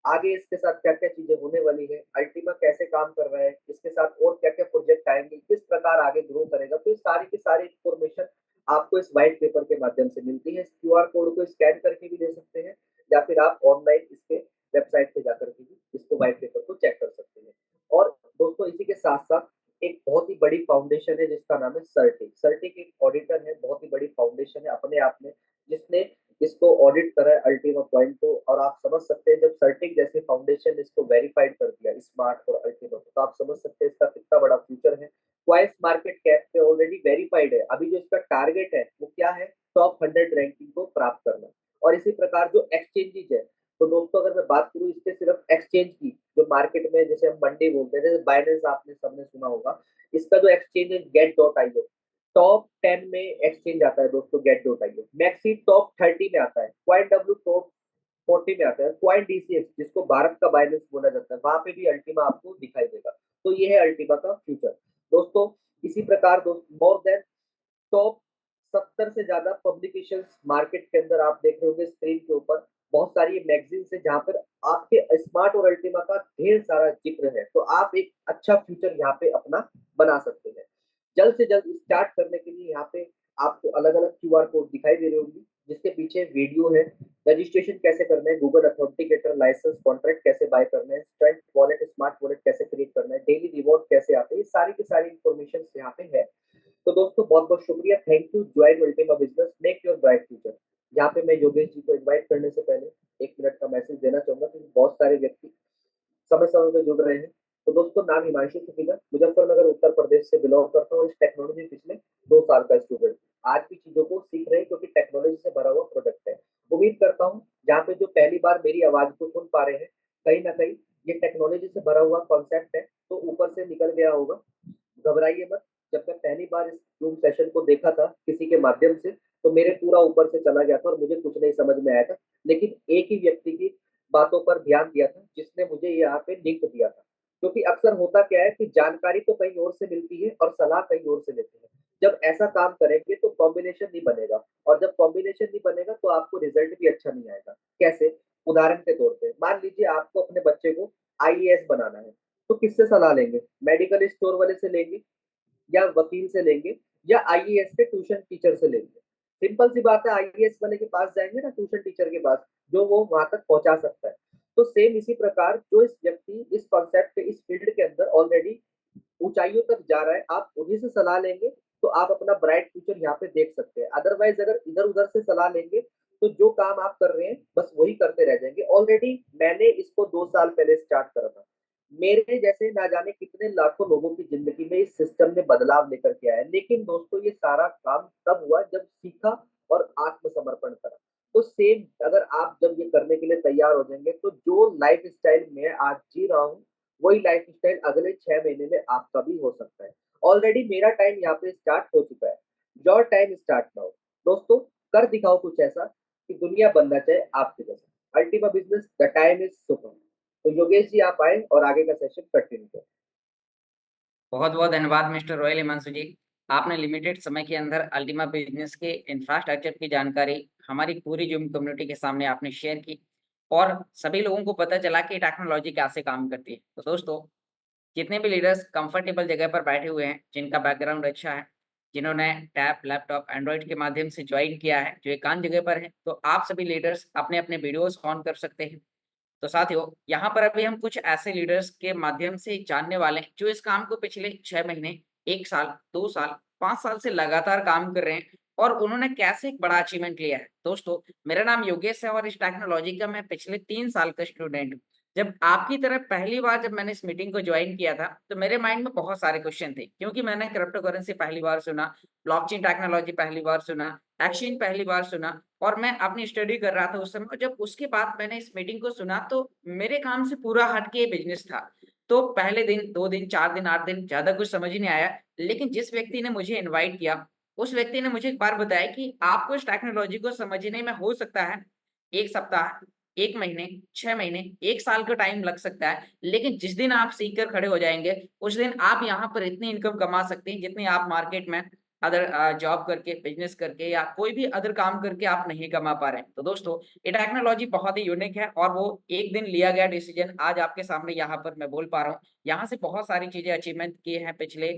आगे इसके साथ क्या क्या चीजें होने वाली है, अल्टीमा कैसे काम कर रहा है, इसके साथ और क्या क्या प्रोजेक्ट आएंगे, किस प्रकार आगे ग्रो करेगा, तो ये सारी की सारी इंफॉर्मेशन आपको इस व्हाइट पेपर के माध्यम से मिलती है। इस क्यूआर कोड को स्कैन करके भी ले सकते हैं, या फिर आप ऑनलाइन इसके वेबसाइट पे जाकर के भी इसको व्हाइट पेपर को चेक कर सकते हैं। और दोस्तों इसी के साथ साथ एक बहुत ही बड़ी फाउंडेशन है जिसका नाम है सर्टिक। सर्टिक एक ऑडिटर है, बहुत ही बड़ी फाउंडेशन है अपने आप में, जिसने इसको ऑडिट करा है अल्टीमा पॉइंट को। और आप समझ सकते हैं जब सर्टिक जैसे फाउंडेशन इसको वेरीफाइड कर दिया स्मार्ट और अल्टीमा को, तो आप समझ सकते हैं इसका कितना बड़ा फ्यूचर है। क्वाइस मार्केट कैप पे ऑलरेडी वेरीफाइड है। अभी जो इसका टारगेट है वो क्या है? टॉप 100 रैंकिंग को प्राप्त करना। और इसी प्रकार जो एक्सचेंजेज है, तो दोस्तों अगर मैं बात करूं इसके सिर्फ एक्सचेंज की, जो मार्केट में जैसे हम मंडी बोलते हैं, जैसे बाइनेंस आपने सबने सुना होगा, इसका जो एक्सचेंज है गेट.io, टॉप 10 में एक्सचेंज आता है दोस्तों गेट.io। मैक्सी टॉप 30 में आता है, क्वाइन डब्ल्यू टॉप 40 में आता है, क्वाइन डीसीएक्स जिसको भारत का बाइनेंस बोला जाता है, वहां पे भी अल्टीमा आपको दिखाई देगा। तो ये है अल्टीमा का फ्यूचर दोस्तों। इसी प्रकार दोस्तों मोर देन टॉप 70 से ज्यादा पब्लिकेशंस मार्केट के अंदर आप देख रहे होंगे स्क्रीन के ऊपर, बहुत सारी मैगजीन्स है जहाँ पर आपके स्मार्ट और अल्टीमा का ढेर सारा जिक्र है। तो आप एक अच्छा फ्यूचर यहाँ पे अपना बना सकते हैं। जल्द से जल्द स्टार्ट करने के लिए यहाँ पे आपको अलग अलग क्यूआर कोड दिखाई दे रहे होंगे, जिसके पीछे वीडियो है। रजिस्ट्रेशन कैसे करना है, गूगल अथेंटिकेटर, लाइसेंस, कॉन्ट्रैक्ट कैसे बाय करना है, स्ट्राइक वॉलेट, स्मार्ट वॉलेट कैसे क्रिएट करना है, डेली रिवॉर्ड कैसे आते हैं, ये सारी की सारी इन्फॉर्मेशन यहाँ पे है। तो दोस्तों बहुत बहुत शुक्रिया, thank you, join Ultima business, make your bright future. यहाँ पे मैं योगेश जी को इन्वाइट करने से पहले 1 मिनट का मैसेज देना चाहूंगा, क्योंकि बहुत सारे व्यक्ति समय समय पे जुड़ रहे हैं। तो दोस्तों, नाम हिमांशु सुखीजा, मुजफ्फरनगर उत्तर प्रदेश से बिलोंग करता हूँ। इस टेक्नोलॉजी पिछले 2 साल का स्टूडेंट, आज भी चीजों को सीख रहे हैं, क्योंकि टेक्नोलॉजी से भरा हुआ प्रोडक्ट है। उम्मीद करता हूँ जहाँ पे जो पहली बार मेरी आवाज को सुन पा रहे हैं, कहीं ना कहीं ये टेक्नोलॉजी से भरा हुआ कॉन्सेप्ट है, तो ऊपर से निकल गया होगा। घबराइए मत। जब मैं पहली बार इस जूम सेशन को देखा था किसी के माध्यम से, तो मेरे पूरा ऊपर से चला गया था और मुझे कुछ नहीं समझ में आया था। लेकिन एक ही व्यक्ति की बातों पर ध्यान दिया था, जिसने मुझे यहाँ पे लिंक दिया था। क्योंकि अक्सर होता क्या है कि जानकारी तो कहीं और से मिलती है और सलाह कहीं और से लेते हैं। जब ऐसा काम करेंगे तो कॉम्बिनेशन नहीं बनेगा, और जब कॉम्बिनेशन नहीं बनेगा तो आपको रिजल्ट भी अच्छा नहीं आएगा। कैसे? उदाहरण के तौर पे मान लीजिए आपको अपने बच्चे को आईएएस बनाना है, तो किससे सलाह लेंगे? मेडिकल स्टोर वाले से लेंगे, या वकील से लेंगे, या आईएएस के ट्यूशन टीचर से लेंगे? सिंपल सी बात है, आईएएस वाले के पास जाएंगे ना, ट्यूशन टीचर के पास, जो वो वहां तक पहुंचा सकता है। तो सेम इसी प्रकार जो इस व्यक्ति इस कॉन्सेप्ट इस फील्ड के अंदर ऑलरेडी ऊंचाइयों तक जा रहा है, आप उन्हीं से सलाह लेंगे तो आप अपना ब्राइट फ्यूचर यहाँ पे देख सकते हैं। अदरवाइज अगर इधर उधर से सलाह लेंगे तो जो काम आप कर रहे हैं बस वही करते रह जाएंगे। ऑलरेडी मैंने इसको 2 साल पहले स्टार्ट करा था। मेरे जैसे ना जाने कितने लाखों लोगों की जिंदगी में इस सिस्टम ने बदलाव लेकर के आया। लेकिन दोस्तों, ये सारा काम तब हुआ जब सीखा और आत्मसमर्पण करा। तो सेम अगर आप जब ये करने के लिए तैयार हो जाएंगे, तो जो लाइफ स्टाइल मैं आज जी रहा हूँ, वही लाइफ स्टाइल अगले 6 महीने में आपका भी हो सकता है। ऑलरेडी मेरा टाइम यहाँ पे स्टार्ट हो चुका है। Your time start now. दोस्तों, कर दिखाओ कुछ ऐसा कि दुनिया बनना चाहे आपके जैसा। Ultima business, the time is super. तो योगेश जी, आप आए और आगे का सेशन कंटिन्यू करें। बहुत बहुत धन्यवाद मिस्टर रॉयल हिमांशु जी। आपने लिमिटेड समय के अंदर अल्टीमा बिजनेस के इंफ्रास्ट्रक्चर की जानकारी हमारी पूरी जूम कम्युनिटी के सामने आपने शेयर की, और सभी लोगों को पता चला कि टेक्नोलॉजी कैसे काम करती है। तो दोस्तों, जितने भी लीडर्स कंफर्टेबल जगह पर बैठे हुए हैं, जिनका बैकग्राउंड अच्छा है, जिन्होंने टैब, लैपटॉप, एंड्रॉइड के माध्यम से ज्वाइन किया है, जो एकांत जगह पर है, तो आप सभी लीडर्स अपने अपने वीडियोस ऑन कर सकते हैं। तो साथियों, यहाँ पर अभी हम कुछ ऐसे लीडर्स के माध्यम से जानने वाले हैं, जो इस काम को पिछले 6 महीने, 1 साल, 2 साल, 5 साल से लगातार काम कर रहे हैं, और उन्होंने कैसे एक बड़ा अचीवमेंट लिया है। दोस्तों, मेरा नाम योगेश है और इस टेक्नोलॉजी का मैं पिछले 3 साल का स्टूडेंट हूँ। जब आपकी तरह पहली बार जब मैंने इस मीटिंग को ज्वाइन किया था, तो मेरे माइंड में बहुत सारे क्वेश्चन थे, क्योंकि मैंने क्रिप्टो करेंसी पहली बार सुना, ब्लॉकचेन टेक्नोलॉजी पहली बार सुना, एक्सचेंज पहली बार सुना, और मैं अपनी स्टडी कर रहा था उस समय। और जब उसके बाद मैंने इस मीटिंग को सुना, तो मेरे काम से पूरा हट के बिज़नेस था। तो पहले दिन, 2 दिन, 4 दिन, 8 दिन ज़्यादा कुछ समझ ही नहीं आया। लेकिन जिस व्यक्ति ने मुझे इनवाइट किया, उस व्यक्ति ने मुझे एक बार बताया कि आपको इस टेक्नोलॉजी को समझने में हो सकता है 1 सप्ताह, 1 महीने, 6 महीने, 1 साल का टाइम लग सकता है। लेकिन जिस दिन आप सीख कर खड़े हो जाएँगे, उस दिन आप यहाँ पर इतनी इनकम कमा सकते हैं, जितनी आप मार्केट में अदर जॉब करके, बिज़नेस करके या कोई भी अदर काम करके आप नहीं कमा पा रहे हैं। तो दोस्तों, ये टेक्नोलॉजी बहुत ही यूनिक है, और वो एक दिन लिया गया डिसीज़न आज आपके सामने यहाँ पर मैं बोल पा रहा हूँ। यहाँ से बहुत सारी चीज़ें अचीवमेंट किए हैं पिछले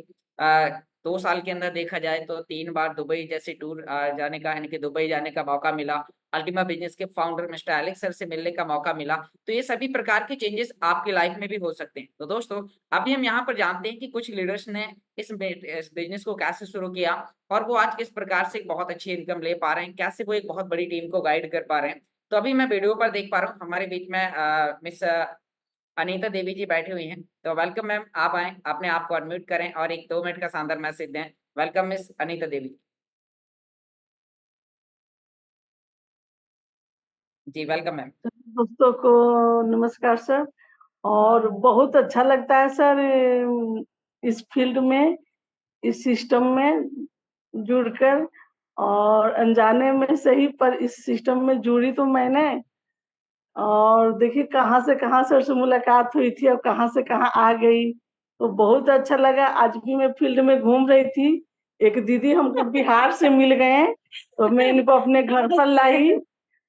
2 साल के अंदर देखा जाए तो 3 बार दुबई जैसे टूर जाने का, यानी कि दुबई जाने का मौका मिला। अल्टीमा बिज़नेस के फाउंडर मिस्टर एलेक्स सर से मिलने का मौका मिला। तो ये सभी प्रकार के चेंजेस आपकी लाइफ़ में भी हो सकते हैं। तो दोस्तों, अभी हम यहाँ पर जानते हैं कि कुछ लीडर्स ने इस बिज़नेस को कैसे शुरू किया, और वो आज किस प्रकार से एक बहुत अच्छी इनकम ले पा रहे हैं, कैसे वो एक बहुत बड़ी टीम को गाइड कर पा रहे हैं। तो अभी मैं वीडियो पर देख पा रहा हूँ हमारे बीच में मिस अनीता देवी जी बैठी हुई हैं। तो वेलकम मैम, आप आएँ, अपने आप को अनम्यूट करें और एक 2 मिनट का शानदार मैसेज दें। Welcome miss Anita Devi. जी, वेलकम मैम। दोस्तों को नमस्कार सर। और बहुत अच्छा लगता है सर इस फील्ड में, इस सिस्टम में जुड़कर। और अनजाने में सही पर इस सिस्टम में जुड़ी तो मैंने, और देखिए कहाँ से कहाँ सर से मुलाकात हुई थी और कहाँ से कहाँ आ गई। तो बहुत अच्छा लगा। आज भी मैं फील्ड में घूम रही थी, एक दीदी हमको बिहार से मिल गए, तो मैं इनको अपने घर पर लाई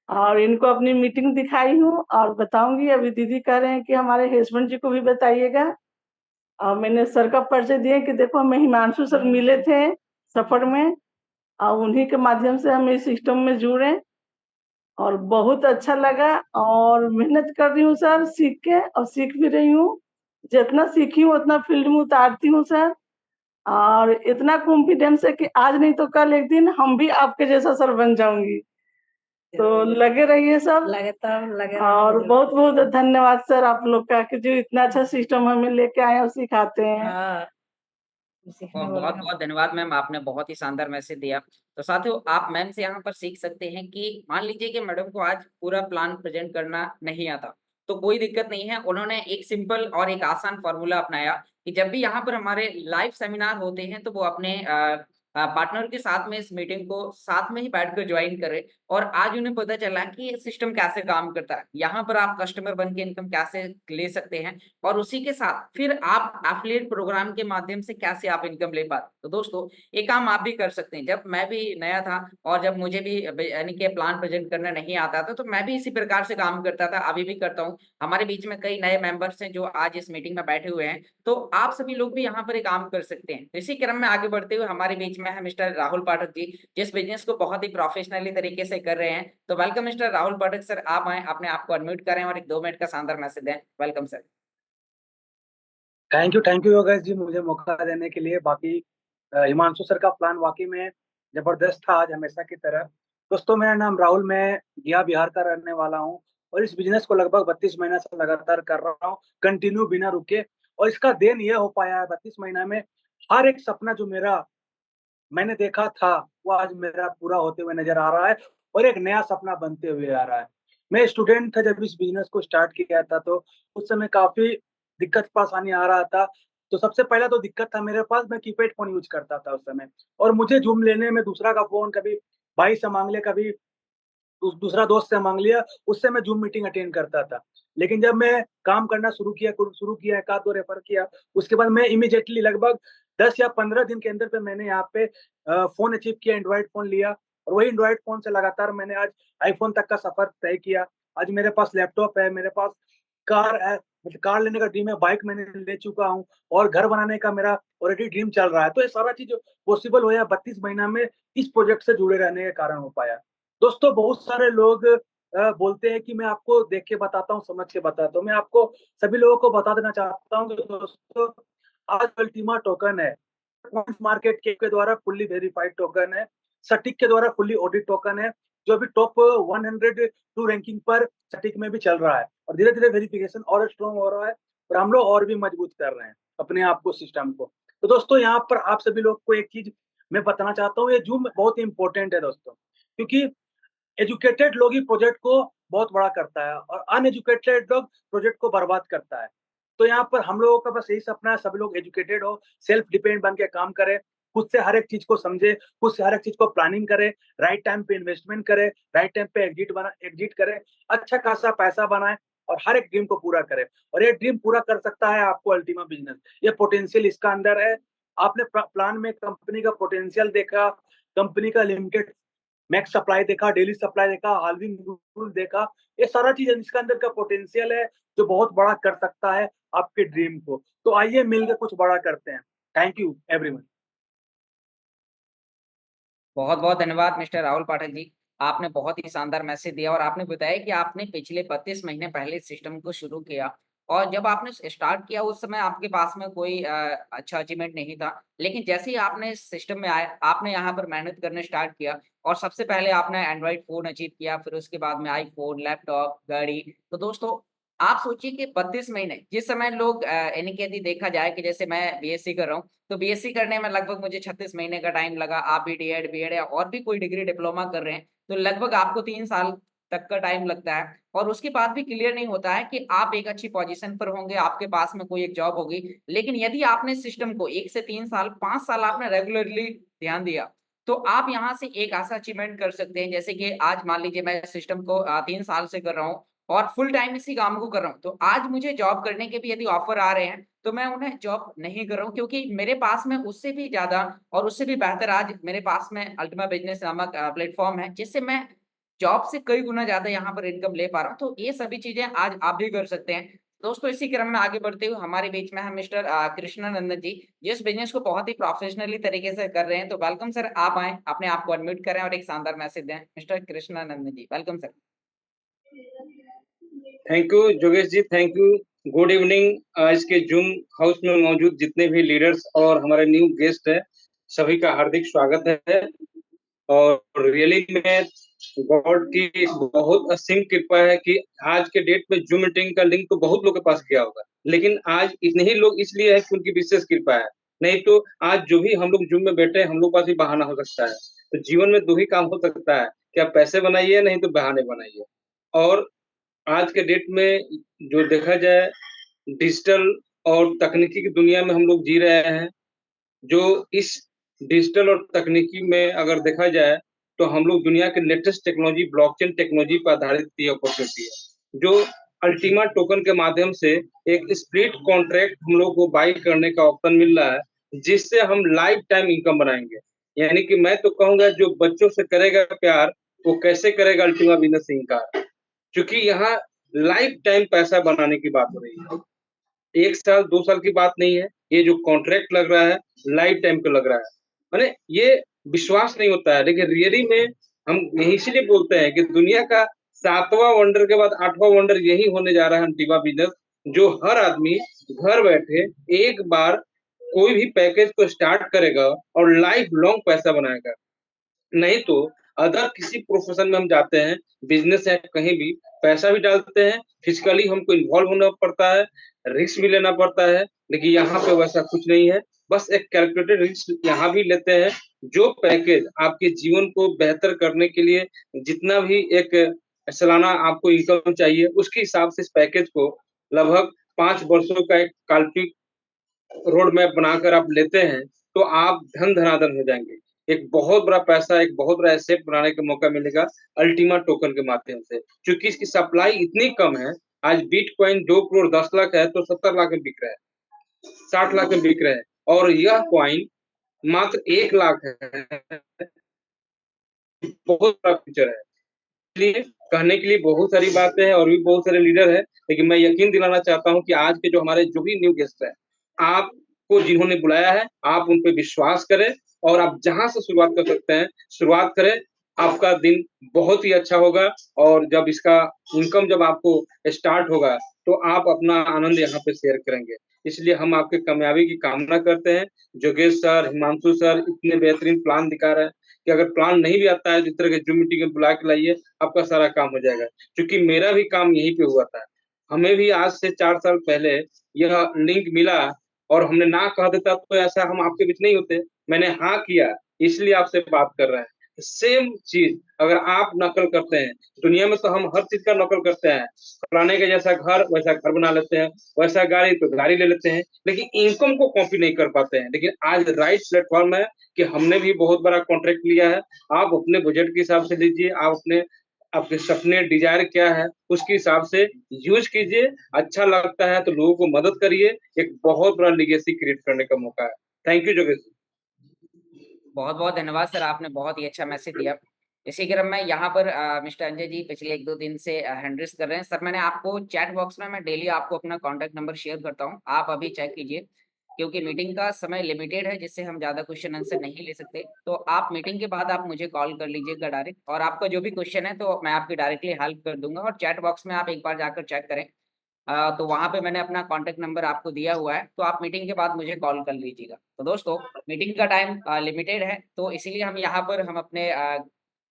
और इनको अपनी मीटिंग दिखाई हूँ और बताऊंगी। अभी दीदी कह रहे हैं कि हमारे हस्बैंड जी को भी बताइएगा। और मैंने सर का परिचय दिया कि देखो हमें हिमांशु सर मिले थे सफर में, और उन्हीं के माध्यम से हम इस सिस्टम में जुड़े। और बहुत अच्छा लगा और मेहनत कर रही हूँ सर, सीख के और सीख भी रही हूँ। जितना सीखी हूँ उतना फील्ड में उतारती हूँ सर, और इतना कॉन्फिडेंस है कि आज नहीं तो कल एक दिन हम भी आपके जैसा सर बन जाऊंगी। तो लगे रहिए सब, लगे और बहुत बहुत धन्यवाद सर आप लोग का कि जो इतना अच्छा सिस्टम हमें लेके आए और सिखाते हैं। हाँ बहुत बहुत धन्यवाद मैम, आपने बहुत ही शानदार मैसेज दिया। तो साथियों, आप मैम से यहाँ पर सीख सकते हैं कि मान लीजिए कि मैडम को आज पूरा प्लान प्रेजेंट करना नहीं आता, तो कोई दिक्कत नहीं है। उन्होंने एक सिंपल और एक आसान फॉर्मूला अपनाया कि जब भी यहाँ पर हमारे लाइव सेमिनार होते हैं तो वो अपने पार्टनर के साथ में इस मीटिंग को साथ में ही बैठकर ज्वाइन करें। और आज उन्हें पता चला कि ये सिस्टम कैसे काम करता है, यहाँ पर आप कस्टमर बन के इनकम कैसे ले सकते हैं, और उसी के साथ फिर आप एफिलिएट प्रोग्राम के माध्यम से कैसे आप इनकम ले पाते। तो दोस्तों, ये काम आप भी कर सकते हैं। जब मैं भी नया था और जब मुझे भी यानी कि प्लान प्रेजेंट करना नहीं आता था, तो मैं भी इसी प्रकार से काम करता था, अभी भी करता हूँ। हमारे बीच में कई नए मेंबर्स हैं जो आज इस मीटिंग में बैठे हुए हैं, तो आप सभी लोग भी यहाँ पर ये काम कर सकते हैं। इसी क्रम में आगे बढ़ते हुए हमारे बीच में है मिस्टर राहुल पाठक जी, जिस बिजनेस को बहुत ही प्रोफेशनली तरीके से कर रहे हैं। तो वेलकम मिस्टर राहुल पाठक सर, आप आए, अपने आप को अनम्यूट करें और एक 2 मिनट का शानदार मैसेज दें। Welcome sir. Thank you Yogesh ji, मुझे मौका देने के लिए। बाकी हिमांशु सर का प्लान वाकई में जबरदस्त था आज हमेशा की तरह। दोस्तों, मेरा नाम राहुल, मैं गया बिहार का रहने वाला हूँ और इस बिजनेस को लगभग 32 महीना से लगातार कर रहा हूँ, कंटिन्यू बिना रुके। और इसका देन ये हो पाया है 32 महीना में, हर एक सपना जो मेरा मैंने देखा था वो आज मेरा पूरा होते हुए नजर आ रहा है और एक नया सपना बनते हुए आ रहा है। मैं स्टूडेंट था जब इस बिजनेस को स्टार्ट किया था, तो उस समय काफी दिक्कत परेशानी आ रहा था। तो सबसे पहला तो दिक्कत था मेरे पास, मैं कीपैड फोन यूज करता था उस समय, और मुझे जूम लेने में दूसरा का फोन कभी भाई से मांग लिया, कभी दूसरा दोस्त से मांग लिया, उससे मैं जूम मीटिंग अटेंड करता था। लेकिन जब मैं काम करना शुरू किया, एक आध दो रेफर किया, उसके बाद मैं इमीडिएटली लगभग 10 या 15 दिन के अंदर पे मैंने यहाँ पे फोन अचीव किया, एंड्रॉइड फोन लिया, और वही एंड्रॉइड फोन से लगातार मैंने आज आईफोन तक का सफर तय किया। आज मेरे पास लैपटॉप है, मेरे पास कार है, मतलब कार लेने का ड्रीम है, बाइक मैंने ले चुका हूँ, और घर बनाने का मेरा ऑलरेडी ड्रीम चल रहा है। तो ये सारा चीज पॉसिबल हो या 32 महीना में इस प्रोजेक्ट से जुड़े रहने के कारण हो पाया। दोस्तों, बहुत सारे लोग बोलते हैं कि मैं आपको देख के बताता हूँ, समझ के बताता हूँ। मैं आपको सभी लोगों को बता देना चाहता हूँ कि दोस्तों, आज अल्टीमा टोकन है, पॉइंट मार्केट के द्वारा फुल्ली वेरीफाइड टोकन है, सटीक के द्वारा फुल्ली ऑडिट टोकन है, जो अभी टॉप 102 रैंकिंग पर सटीक में भी चल रहा है, और धीरे धीरे वेरिफिकेशन और स्ट्रॉन्ग हो रहा है, और हम लोग और भी मजबूत कर रहे हैं अपने आप को, सिस्टम को। तो दोस्तों, यहाँ पर आप सभी लोग को एक चीज मैं बताना चाहता हूँ, ये जूम बहुत इंपॉर्टेंट है दोस्तों, क्योंकि एजुकेटेड लोग ही प्रोजेक्ट को बहुत बड़ा करता है और अनएजुकेटेड लोग प्रोजेक्ट को बर्बाद करता है। तो यहाँ पर हम लोगों का बस यही सपना है, सभी लोग एजुकेटेड हो, सेल्फ डिपेंड बन के काम करें, खुद से हर एक चीज को समझे, खुद से हर एक चीज को प्लानिंग करे, राइट टाइम पे इन्वेस्टमेंट करे, राइट टाइम पे एग्जिट करे, अच्छा खासा पैसा बनाए, और हर एक ड्रीम को पूरा करे। और ये ड्रीम पूरा कर सकता है आपको अल्टीमा बिजनेस, ये पोटेंशियल इसका अंदर है। आपने प्लान में कंपनी का पोटेंशियल देखा, कंपनी का लिमिटेड मैक्स सप्लाई देखा, डेली सप्लाई देखा, हाल्विंग रूल देखा, ये सारा चीज इसके अंदर का पोटेंशियल है जो बहुत बड़ा कर सकता है आपके ड्रीम को। तो आइए मिलकर कुछ बड़ा करते हैं। Thank you everyone. बहुत बहुत धन्यवाद मिस्टर राहुल पाठक जी, आपने बहुत ही शानदार मैसेज दिया और आपने बताया कि आपने पिछले 32 महीने पहले सिस्टम को शुरू किया, और जब आपने स्टार्ट किया उस समय आपके पास में कोई अच्छा अचीवमेंट नहीं था। लेकिन जैसे ही आपने इस सिस्टम में आए, आपने यहाँ पर मेहनत करना स्टार्ट किया, और सबसे पहले आपने एंड्रॉइड फ़ोन अचीव किया, फिर उसके बाद में आईफ़ोन, लैपटॉप, गाड़ी। तो दोस्तों, आप सोचिए कि 32 महीने जिस समय लोग यानी कि यदि देखा जाए कि जैसे मैं बीएससी कर रहा हूँ, तो बीएससी करने में लगभग मुझे 36 महीने का टाइम लगा। आप भी डीएड, बीएड या और भी कोई डिग्री डिप्लोमा कर रहे हैं, तो लगभग आपको 3 साल तक का टाइम लगता है, और उसके बाद भी क्लियर नहीं होता है कि आप एक अच्छी पोज़ीशन पर होंगे, आपके पास में कोई एक जॉब होगी। लेकिन यदि आपने सिस्टम को 1 से 3 साल, 5 साल आपने रेगुलरली ध्यान दिया, तो आप यहाँ से एक ऐसा अचीवमेंट कर सकते हैं। जैसे कि आज मान लीजिए मैं सिस्टम को 3 साल से कर रहा हूँ और फुल टाइम इसी काम को कर रहा हूँ। तो आज मुझे जॉब करने के भी यदि ऑफ़र आ रहे हैं, तो मैं उन्हें जॉब नहीं कर रहा हूँ, क्योंकि मेरे पास में उससे भी ज़्यादा और उससे भी बेहतर आज मेरे पास में अल्टीमा बिज़नेस नामक प्लेटफ़ॉर्म है, जिससे मैं जॉब से कई गुना ज़्यादा यहाँ पर इनकम ले पा रहा हूँ। तो ये सभी चीज़ें आज आप भी कर सकते हैं। दोस्तों इसी क्रम में आगे बढ़ते हुए हमारे बीच में है मिस्टर कृष्णानंदन जी, जिस बिजनेस को बहुत ही प्रोफेशनली तरीके से कर रहे हैं। तो वेलकम सर, आप आए, अपने आप को अनम्यूट करें और एक शानदार मैसेज दें। Mister Krishnanandan ji, welcome sir. Thank you जोगेश ji, thank you. Good evening. आज के जूम हाउस में मौजूद जितने भी लीडर्स और हमारे न्यू गेस्ट हैं, सभी का हार्दिक स्वागत है। और रियली में गॉड की बहुत असीम कृपा है कि आज के डेट में जूम मीटिंग का लिंक तो बहुत लोगों के पास गया होगा, लेकिन आज इतने ही लोग इसलिए है कि उनकी विशेष कृपा है। नहीं तो आज जो भी हम लोग जूम में बैठे हैं, हम लोग पास भी बहाना हो सकता है। तो जीवन में दो ही काम हो सकता है, क्या पैसे बनाइए, नहीं तो बहाने बनाइए। और आज के डेट में जो देखा जाए, डिजिटल और तकनीकी की दुनिया में हम लोग जी रहे हैं। जो इस डिजिटल और तकनीकी में अगर देखा जाए, तो हम लोग दुनिया के लेटेस्ट टेक्नोलॉजी ब्लॉकचेन टेक्नोलॉजी पर आधारित ये अपॉर्चुनिटी है, जो अल्टीमा टोकन के माध्यम से एक स्प्लिट कॉन्ट्रैक्ट हम लोग को बाई करने का ऑप्शन मिल रहा है, जिससे हम लाइफ टाइम इनकम बनाएंगे। यानी कि मैं तो कहूंगा, जो बच्चों से करेगा प्यार, वो कैसे करेगा अल्टीमा बिजनेस से इनकार। क्योंकि यहाँ लाइफ टाइम पैसा बनाने की बात हो रही है, 1 साल 2 साल की बात नहीं है। ये जो कॉन्ट्रैक्ट लग रहा है, लाइफ टाइम पे लग रहा है। माने ये विश्वास नहीं होता है, लेकिन रियली में हम यही इसीलिए बोलते हैं कि दुनिया का 7वां वंडर के बाद 8वां वंडर यही होने जा रहा है, अल्टीमा बिजनेस। जो हर आदमी घर बैठे एक बार कोई भी पैकेज को स्टार्ट करेगा और लाइफ लॉन्ग पैसा बनाएगा। नहीं तो अदर किसी प्रोफेशन में हम जाते हैं, बिजनेस है कहीं भी, पैसा भी डालते हैं, फिजिकली हमको इन्वॉल्व होना पड़ता है, रिस्क भी लेना पड़ता है। लेकिन यहाँ पे वैसा कुछ नहीं है, बस एक कैलकुलेटेड रिस्क यहाँ भी लेते हैं। जो पैकेज आपके जीवन को बेहतर करने के लिए जितना भी एक सालाना आपको इनकम चाहिए, उसके हिसाब से इस पैकेज को लगभग 5 वर्षों का एक काल्पनिक रोड मैप बनाकर आप लेते हैं, तो आप धनादन हो जाएंगे। एक बहुत बड़ा पैसा, एक बहुत बड़ा एसेट बनाने का मौका मिलेगा अल्टीमा टोकन के माध्यम से। क्योंकि इसकी सप्लाई इतनी कम है, आज बिटकॉइन 2 करोड़ 10 लाख है तो 70 लाख में बिक रहा है, 60 लाख में बिक रहे हैं। और यह कॉइन मात्र 1 लाख है, बहुत बड़ा फ्यूचर है। इसलिए कहने के लिए बहुत सारी बातें हैं और भी बहुत सारे लीडर हैं, लेकिन मैं यकीन दिलाना चाहता हूं कि आज के जो हमारे जो भी न्यू गेस्ट हैं, आपको जिन्होंने बुलाया है, आप उन पे विश्वास करें और आप जहां से शुरुआत कर सकते हैं, शुरुआत करें। आपका दिन बहुत ही अच्छा होगा और जब इसका इनकम जब आपको स्टार्ट होगा, तो आप अपना आनंद यहाँ पे शेयर करेंगे। इसलिए हम आपकी कामयाबी की कामना करते हैं। जोगेश सर, हिमांशु सर इतने बेहतरीन प्लान दिखा रहे हैं कि अगर प्लान नहीं भी आता है, जिस तरह के जूम मीटिंग में बुला के लाइए, आपका सारा काम हो जाएगा। क्योंकि मेरा भी काम यहीं पे हुआ था। हमें भी आज से 4 साल पहले यह लिंक मिला और हमने ना कह देता तो ऐसा हम आपके बीच नहीं होते। मैंने हाँ किया, इसलिए आपसे बात कर रहे हैं। सेम चीज अगर आप नकल करते हैं, दुनिया में तो हम हर चीज का नकल करते हैं। फलाने के जैसा घर वैसा घर बना लेते हैं, वैसा गाड़ी तो गाड़ी ले लेते हैं, लेकिन इनकम को कॉपी नहीं कर पाते हैं। लेकिन आज राइट प्लेटफॉर्म है कि हमने भी बहुत बड़ा कॉन्ट्रैक्ट लिया है। आप अपने बजट के हिसाब से लीजिए, आप अपने आपके सपने डिजायर क्या है उसके हिसाब से यूज कीजिए। अच्छा लगता है तो लोगों को मदद करिए, एक बहुत बड़ा लिगेसी क्रिएट करने का मौका है। थैंक यू जोगेश जी। बहुत बहुत धन्यवाद सर, आपने बहुत ही अच्छा मैसेज दिया। इसी क्रम में यहाँ पर मिस्टर अंजय जी पिछले 1-2 दिन से हैंड रेस कर रहे हैं। सर मैंने आपको चैट बॉक्स में मैं डेली आपको अपना कॉन्टैक्ट नंबर शेयर करता हूँ, आप अभी चेक कीजिए। क्योंकि मीटिंग का समय लिमिटेड है, जिससे हम ज़्यादा क्वेश्चन आंसर नहीं ले सकते। तो आप मीटिंग के बाद आप मुझे कॉल कर लीजिएगा डायरेक्ट, और आपका जो भी क्वेश्चन है तो मैं आपकी डायरेक्टली हेल्प कर दूंगा। और चैट बॉक्स में आप एक बार जाकर चेक करें, तो वहाँ पे मैंने अपना कॉन्टैक्ट नंबर आपको दिया हुआ है, तो आप मीटिंग के बाद मुझे कॉल कर लीजिएगा। तो दोस्तों मीटिंग का टाइम लिमिटेड है, तो इसीलिए हम यहाँ पर हम अपने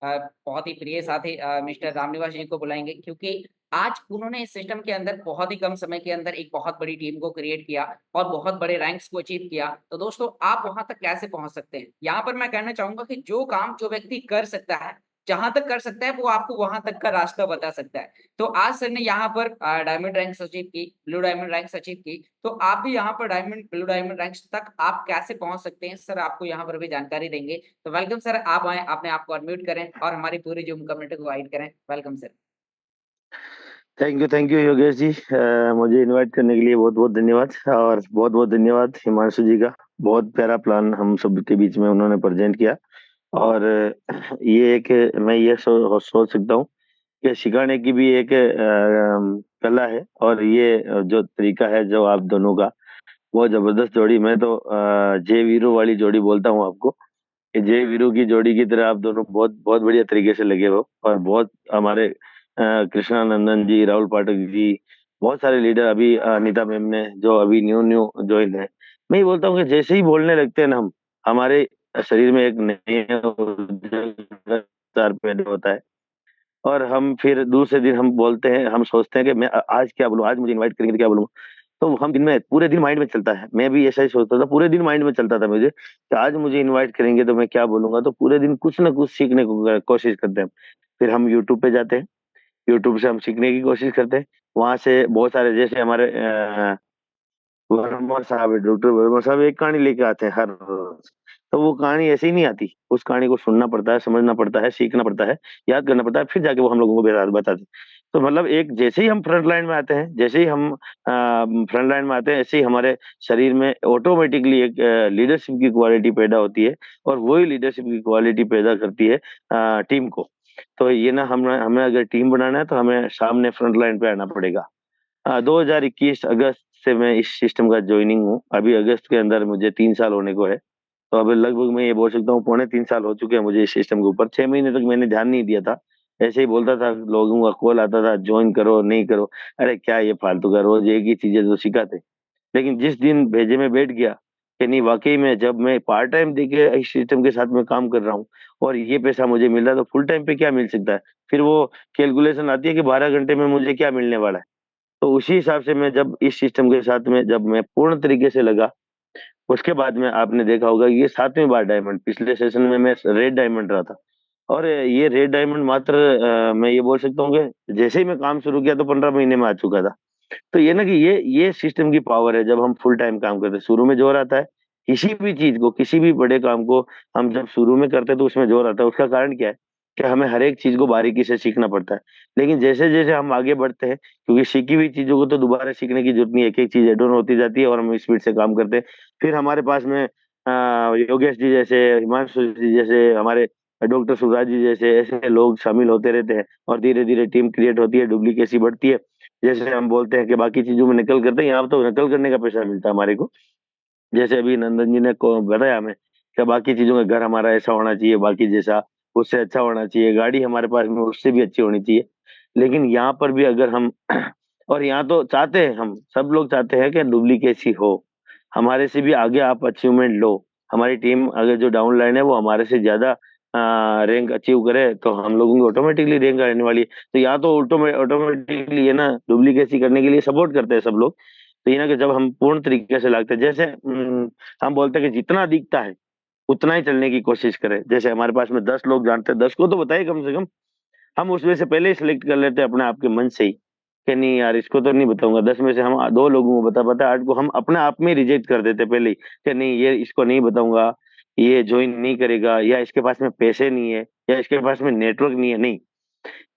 बहुत ही प्रिय साथी मिस्टर रामनिवास जी को बुलाएँगे, क्योंकि आज उन्होंने इस सिस्टम के अंदर बहुत ही कम समय के अंदर एक बहुत बड़ी टीम को क्रिएट किया और बहुत बड़े रैंक्स को अचीव किया। तो दोस्तों आप वहाँ तक कैसे पहुँच सकते हैं? यहाँ पर मैं कहना चाहूँगा कि जो काम जो व्यक्ति कर सकता है, जहाँ तक कर सकता है, वो आपको वहाँ तक का रास्ता बता सकता है। तो आज सर ने यहाँ पर डायमंड रैंक्स अचीव की, ब्लू डायमंड रैंक्स अचीव की, तो आप भी यहाँ पर डायमंड, ब्लू डायमंड रैंक्स तक आप कैसे पहुँच सकते हैं, सर आपको यहाँ पर भी जानकारी देंगे। तो वेलकम सर, आप आएँ, अपने आप को अनम्यूट करें और हमारी पूरी जूम कम्युनिटी को गाइड करें। Welcome sir. Thank you Yogesh ji. मुझे इनवाइट करने के लिए बहुत बहुत धन्यवाद, और बहुत बहुत धन्यवाद हिमांशु जी का। बहुत प्यारा प्लान हम सब के बीच में उन्होंने प्रेजेंट किया। और ये एक मैं ये सोच सकता हूँ कि सिखाने की भी एक कला है और ये जो तरीका है जो आप दोनों का, बहुत जबरदस्त जोड़ी। मैं तो जय वीरू वाली जोड़ी बोलता हूँ आपको कि जय वीरू की जोड़ी की तरह आप दोनों बहुत बहुत बढ़िया तरीके से लगे हो। और बहुत हमारे कृष्णानंदन जी, राहुल पाठक जी, बहुत सारे लीडर, अभी अनीता मैम ने जो अभी न्यू न्यू ज्वाइन है, मैं ये बोलता हूँ कि जैसे ही बोलने लगते हैं ना हम, हमारे शरीर में एक नया ऊर्जा पैदा होता है। और हम फिर दूसरे दिन हम बोलते हैं, हम सोचते हैं कि मैं आज क्या बोलूं, आज मुझे इनवाइट करेंगे तो क्या बोलूं। तो हम दिन में पूरे दिन माइंड में चलता है, मैं भी ऐसा ही सोचता था, पूरे दिन माइंड में चलता था मुझे कि आज मुझे इनवाइट करेंगे तो मैं क्या बोलूंगा। तो पूरे दिन कुछ ना कुछ सीखने को कोशिश करते हैं। फिर हम यूट्यूब पे जाते हैं, यूट्यूब से हम सीखने की कोशिश करते हैं। वहां से बहुत सारे, जैसे हमारे वर्मा साहब है, डॉक्टर वर्मा साहब एक कहानी लेके आते हैं हर रोज। तो वो कहानी ऐसे ही नहीं आती, उस कहानी को सुनना पड़ता है, समझना पड़ता है, सीखना पड़ता है, याद करना पड़ता है, फिर जाके वो हम लोगों को बताते हैं। तो मतलब एक, जैसे ही हम फ्रंट लाइन में आते हैं, जैसे ही हम फ्रंट लाइन में आते हैं, ऐसे ही हमारे शरीर में ऑटोमेटिकली एक लीडरशिप की क्वालिटी पैदा होती है। और वही लीडरशिप की क्वालिटी पैदा करती है टीम को। तो ये ना, हमें हमें अगर टीम बनाना है तो हमें सामने फ्रंट लाइन पे आना पड़ेगा। 2021 अगस्त से मैं इस सिस्टम का ज्वाइनिंग हूँ। अभी अगस्त के अंदर मुझे 3 साल होने को है। तो अभी लगभग मैं ये बोल सकता हूँ 2.25 3 साल हो चुके हैं मुझे इस सिस्टम के ऊपर। 6 महीने तक मैंने ध्यान नहीं दिया था, ऐसे ही बोलता था, लोगों का कॉल आता था ज्वाइन करो, नहीं करो, अरे क्या ये फालतू का रोज एक ही चीजें तो सिखाते। लेकिन जिस दिन भेजे में बैठ गया कि नहीं, वाकई में जब मैं पार्ट टाइम देके इस सिस्टम के साथ में काम कर रहा हूँ और ये पैसा मुझे मिल रहा है, तो फुल टाइम पे क्या मिल सकता है। फिर वो कैलकुलेशन आती है कि 12 घंटे में मुझे क्या मिलने वाला है। तो उसी हिसाब से मैं जब इस सिस्टम के साथ में जब मैं पूर्ण तरीके से लगा, उसके बाद में आपने देखा होगा कि ये 7वीं बार डायमंड, पिछले सेशन में मैं रेड डायमंड रहा था। और ये रेड डायमंड मात्र मैं ये बोल सकता हूँ कि जैसे ही मैं काम शुरू किया तो 15 महीने में आ चुका था। तो ये ना कि ये सिस्टम की पावर है जब हम फुल टाइम काम करते हैं। शुरू में जोर आता है, किसी भी चीज को, किसी भी बड़े काम को हम जब शुरू में करते हैं तो उसमें जोर आता है। उसका कारण क्या है कि हमें हर एक चीज को बारीकी से सीखना पड़ता है। लेकिन जैसे जैसे हम आगे बढ़ते हैं, क्योंकि सीखी हुई चीजों को तो दोबारा सीखने की जरूरत नहीं है, एक एक चीज एड ऑन होती जाती है और हम स्पीड से काम करते हैं। फिर हमारे पास में योगेश जी जैसे, हिमांशु जी जैसे, हमारे डॉक्टर सुराज जी जैसे, ऐसे लोग शामिल होते रहते हैं और धीरे धीरे टीम क्रिएट होती है, डुप्लीकेसी बढ़ती है। जैसे हम बोलते हैं कि बाकी चीजों में नकल करते हैं, यहाँ तो नकल करने का पैसा मिलता है हमारे को। जैसे अभी नंदन जी ने को बताया हमें कि बाकी चीजों में घर हमारा ऐसा होना चाहिए, बाकी जैसा उससे अच्छा होना चाहिए, गाड़ी हमारे पास में उससे भी अच्छी होनी चाहिए। लेकिन यहाँ पर भी अगर हम और यहाँ तो चाहते हैं, हम सब लोग चाहते हैं कि डुप्लीकेसी हो, हमारे से भी आगे आप अचीवमेंट लो। हमारी टीम अगर जो डाउन लाइन है वो हमारे से ज्यादा रैंक अचीव करे तो हम लोगों की ऑटोमेटिकली रैंक आने वाली है। तो यहाँ तो ऑटोमेटिकली है ना, डुप्लीकेसी करने के लिए सपोर्ट करते हैं सब लोग। तो ये ना कि जब हम पूर्ण तरीके से लागते हैं, जैसे हम बोलते हैं कि जितना दिखता है उतना ही चलने की कोशिश करें। जैसे हमारे पास में 10 लोग जानते हैं, 10 को तो बताइए कम से कम, हम उसमें से पहले ही सिलेक्ट कर लेते हैं अपने आप के मन से ही कि नहीं यार, इसको तो नहीं बताऊंगा। 10 में से हम 2 लोगों को बता पाते, 8 को हम अपने आप में रिजेक्ट कर देते पहले ही कि नहीं, ये इसको नहीं बताऊंगा, ये ज्वाइन नहीं करेगा, या इसके पास में पैसे नहीं है, या इसके पास में नेटवर्क नहीं है। नहीं,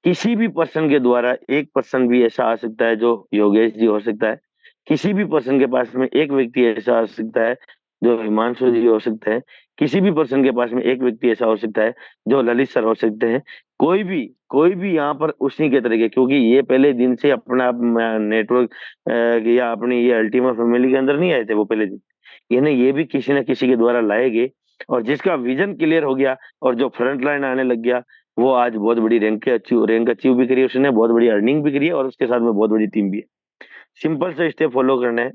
किसी भी पर्सन के द्वारा एक पर्सन भी ऐसा आ सकता है जो योगेश जी हो सकता है, किसी भी पर्सन के पास में एक व्यक्ति ऐसा आ सकता है जो हिमांशु जी हो सकते हैं, किसी भी पर्सन के पास में एक व्यक्ति ऐसा हो सकता है जो ललित सर हो सकते हैं। कोई भी यहाँ पर उसी के तरीके, क्योंकि ये पहले दिन से अपना नेटवर्क या अपनी ये अल्टीमा फैमिली के अंदर नहीं आए थे वो पहले दिन। ये भी किसी न किसी के द्वारा लाए गए, और जिसका विजन क्लियर हो गया और जो फ्रंट लाइन आने लग गया, वो आज बहुत बड़ी रैंक अचीव भी करी है उसने, बहुत बड़ी अर्निंग भी करी है, और उसके साथ में बहुत बड़ी टीम भी है। सिंपल से स्टेप फॉलो करना है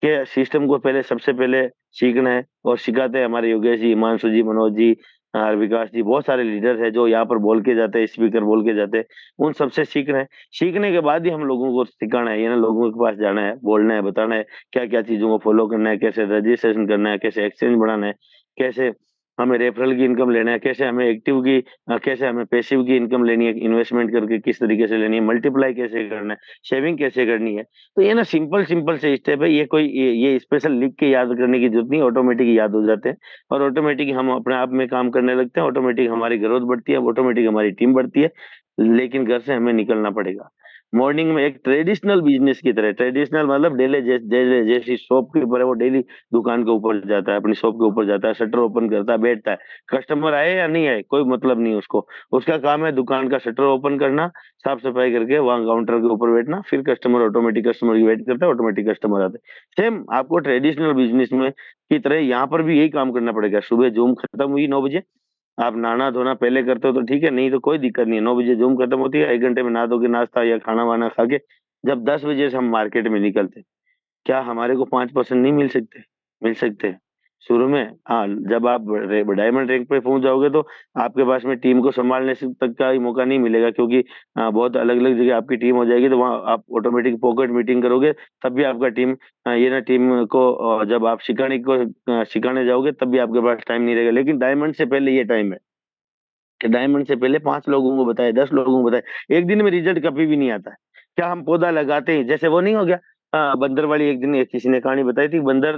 कि सिस्टम को पहले, सबसे पहले सीखना है, और सिखाते हैं हमारे योगेश जी, हिमांशु जी, मनोज जी, विकास जी, बहुत सारे लीडर है जो यहाँ पर बोल के जाते हैं, स्पीकर बोल के जाते हैं। उन सबसे सीखना है, सीखने के बाद ही हम लोगों को सिखाना है, ये ना लोगों के पास जाना है, बोलना है, बताना है क्या क्या चीजों को फॉलो करना है, कैसे रजिस्ट्रेशन करना है, कैसे एक्सचेंज बढ़ाना है, कैसे हमें रेफरल की इनकम लेना है, कैसे हमें एक्टिव की कैसे हमें पैसिव की इनकम लेनी है, इन्वेस्टमेंट करके किस तरीके से लेनी है, मल्टीप्लाई कैसे करना है, सेविंग कैसे करनी है। तो ये ना सिंपल सिंपल से स्टेप है, ये कोई ये स्पेशल लिख के याद करने की जरूरत नहीं, ऑटोमेटिक याद हो जाते हैं और ऑटोमेटिक हम अपने आप में काम करने लगते हैं, ऑटोमेटिक हमारी ग्रोथ बढ़ती है, ऑटोमेटिक हमारी टीम बढ़ती है। लेकिन घर से हमें निकलना पड़ेगा। मॉर्निंग में एक ट्रेडिशनल बिजनेस की तरह, ट्रेडिशनल मतलब डेली जैसी शॉप के ऊपर है वो डेली दुकान के ऊपर जाता है, अपनी शॉप के ऊपर जाता है, शटर ओपन करता है, बैठता है, कस्टमर आए या नहीं आए कोई मतलब नहीं उसको, उसका काम है दुकान का शटर ओपन करना, साफ सफाई करके वहां काउंटर के ऊपर बैठना, फिर कस्टमर ऑटोमेटिक कस्टमर की वेट करता है, ऑटोमेटिक कस्टमर आते हैं। सेम आपको ट्रेडिशनल बिजनेस में की तरह यहाँ पर भी यही काम करना पड़ेगा। सुबह जूम खत्म हुई 9 बजे, आप नहाना धोना पहले करते हो तो ठीक है, नहीं तो कोई दिक्कत नहीं है, 9 बजे जूम खत्म होती है, 1 घंटे में नहा धो के नाश्ता या खाना वाना खा के जब 10 बजे से हम मार्केट में निकलते, क्या हमारे को 5% नहीं मिल सकते? मिल सकते हैं शुरू में। हाँ, जब आप डायमंड रैंक पे पहुंच जाओगे तो आपके पास में टीम को संभालने से तक का ही मौका नहीं मिलेगा, क्योंकि बहुत अलग अलग जगह आपकी टीम हो जाएगी, तो वहाँ आप ऑटोमेटिक पॉकेट मीटिंग करोगे, तब भी आपका टीम ये ना टीम को जब आप सिखाने जाओगे तब भी आपके पास टाइम नहीं रहेगा। लेकिन डायमंड से पहले ये टाइम है कि डायमंड से पहले 5 लोगों को बताए, 10 लोगों को बताए, एक दिन में रिजल्ट कभी भी नहीं आता है। क्या हम पौधा लगाते हैं जैसे वो नहीं हो गया, बंदर वाली एक दिन किसी ने कहानी बताई थी, बंदर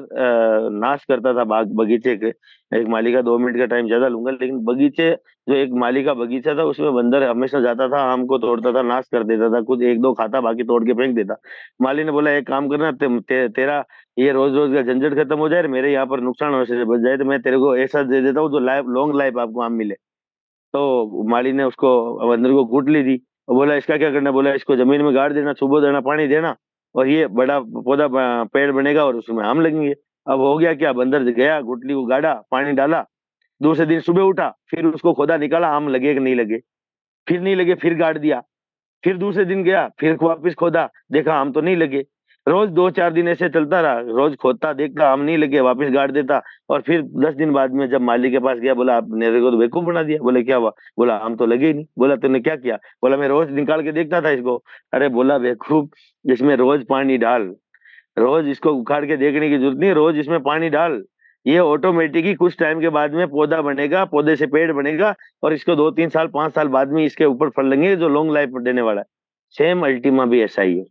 नाश करता था बाग बगीचे के, एक माली का 2 मिनट का टाइम ज्यादा लूंगा, लेकिन बगीचे जो एक माली का बगीचा था उसमें बंदर हमेशा जाता था, आम को तोड़ता था, नाश कर देता था, कुछ एक दो खाता बाकी तोड़ के फेंक देता। माली ने बोला एक काम करना, तेरा ये रोज रोज का झंझट खत्म हो जाए, मेरे यहाँ पर नुकसान होने से बच जाए, तो मैं तेरे को ऐसा दे देता हूँ जो लाइफ लॉन्ग लाइफ आपको आम मिले। तो माली ने उसको बंदर को गुठली दी और बोला इसका क्या करना, बोला इसको जमीन में गाड़ देना, सुबह देना, पानी देना, और ये बड़ा पौधा पेड़ बनेगा और उसमें आम लगेंगे। अब हो गया क्या, बंदर गया, गुठली को गाड़ा, पानी डाला, दूसरे दिन सुबह उठा, फिर उसको खोदा, निकाला आम लगे कि नहीं लगे, फिर नहीं लगे, फिर गाड़ दिया, फिर दूसरे दिन गया, फिर वापिस खोदा, देखा आम तो नहीं लगे। रोज 2-4 दिन ऐसे चलता रहा, रोज खोदता, देखता आम नहीं लगे, वापिस गाड़ देता, और फिर 10 दिन बाद में जब माली के पास गया, बोला आप मेरे को तो बेवकूफ बना दिया। बोले क्या हुआ, बोला आम तो लगे ही नहीं। बोला तूने क्या किया, बोला मैं रोज निकाल के देखता था इसको। अरे बोला बेवकूफ, इसमें रोज पानी डाल, रोज इसको उखाड़ के देखने की जरूरत नहीं, रोज इसमें पानी डाल, ये ऑटोमेटिक ही कुछ टाइम के बाद में पौधा बनेगा, पौधे से पेड़ बनेगा, और इसको 2-3 साल 5 साल बाद में इसके ऊपर फल लेंगे जो लॉन्ग लाइफ देने वाला है। सेम अल्टीमा भी ऐसा ही है।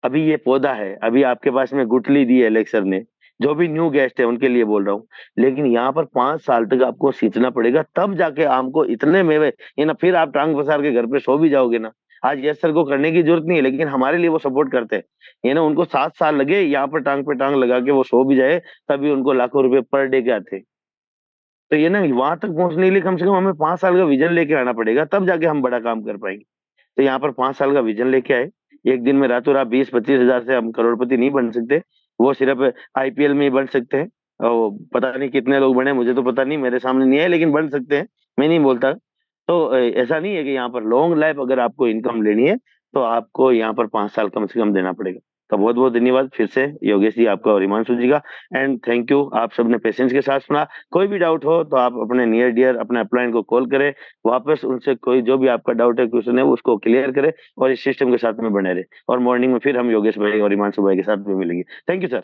अभी ये पौधा है, अभी आपके पास में गुठली दी है एलेक्सर ने, जो भी न्यू गेस्ट है उनके लिए बोल रहा हूँ, लेकिन यहाँ पर 5 साल तक आपको सींचना पड़ेगा, तब जाके आम को इतने मेवे, ये ना फिर आप टांग पसार के घर पे सो भी जाओगे ना। आज यस सर को करने की जरूरत नहीं है, लेकिन हमारे लिए वो सपोर्ट करते हैं, ये ना उनको 7 साल लगे यहाँ पर टांग पे टांग लगा के वो सो भी जाए, तभी उनको लाखों रुपए पर डे के आते। तो ये ना वहां तक पहुंचने के लिए कम से कम हमें 5 साल का विजन लेके आना पड़ेगा, तब जाके हम बड़ा काम कर पाएंगे। तो यहाँ पर 5 साल का विजन लेके आए, एक दिन में रातों रात 20-25 हजार से हम करोड़पति नहीं बन सकते, वो सिर्फ आईपीएल में ही बन सकते हैं। और पता नहीं कितने लोग बने, मुझे तो पता नहीं, मेरे सामने नहीं है, लेकिन बन सकते हैं, मैं नहीं बोलता। तो ऐसा नहीं है कि यहाँ पर लॉन्ग लाइफ अगर आपको इनकम लेनी है तो आपको यहाँ पर 5 साल कम से कम देना पड़ेगा। तो बहुत बहुत धन्यवाद फिर से योगेश जी आपका और हिमांशु जी का, एंड थैंक यू, आप सबने पेशेंस के साथ सुना। कोई भी डाउट हो तो आप अपने नियर डियर अपने अपलाइन को कॉल करें, वापस उनसे कोई जो भी आपका डाउट है क्वेश्चन है उसको क्लियर करें, और इस सिस्टम के साथ में बने रहे, और मॉर्निंग में फिर हम योगेश भाई और हिमांशु भाई के साथ में मिलेंगे। Thank you sir.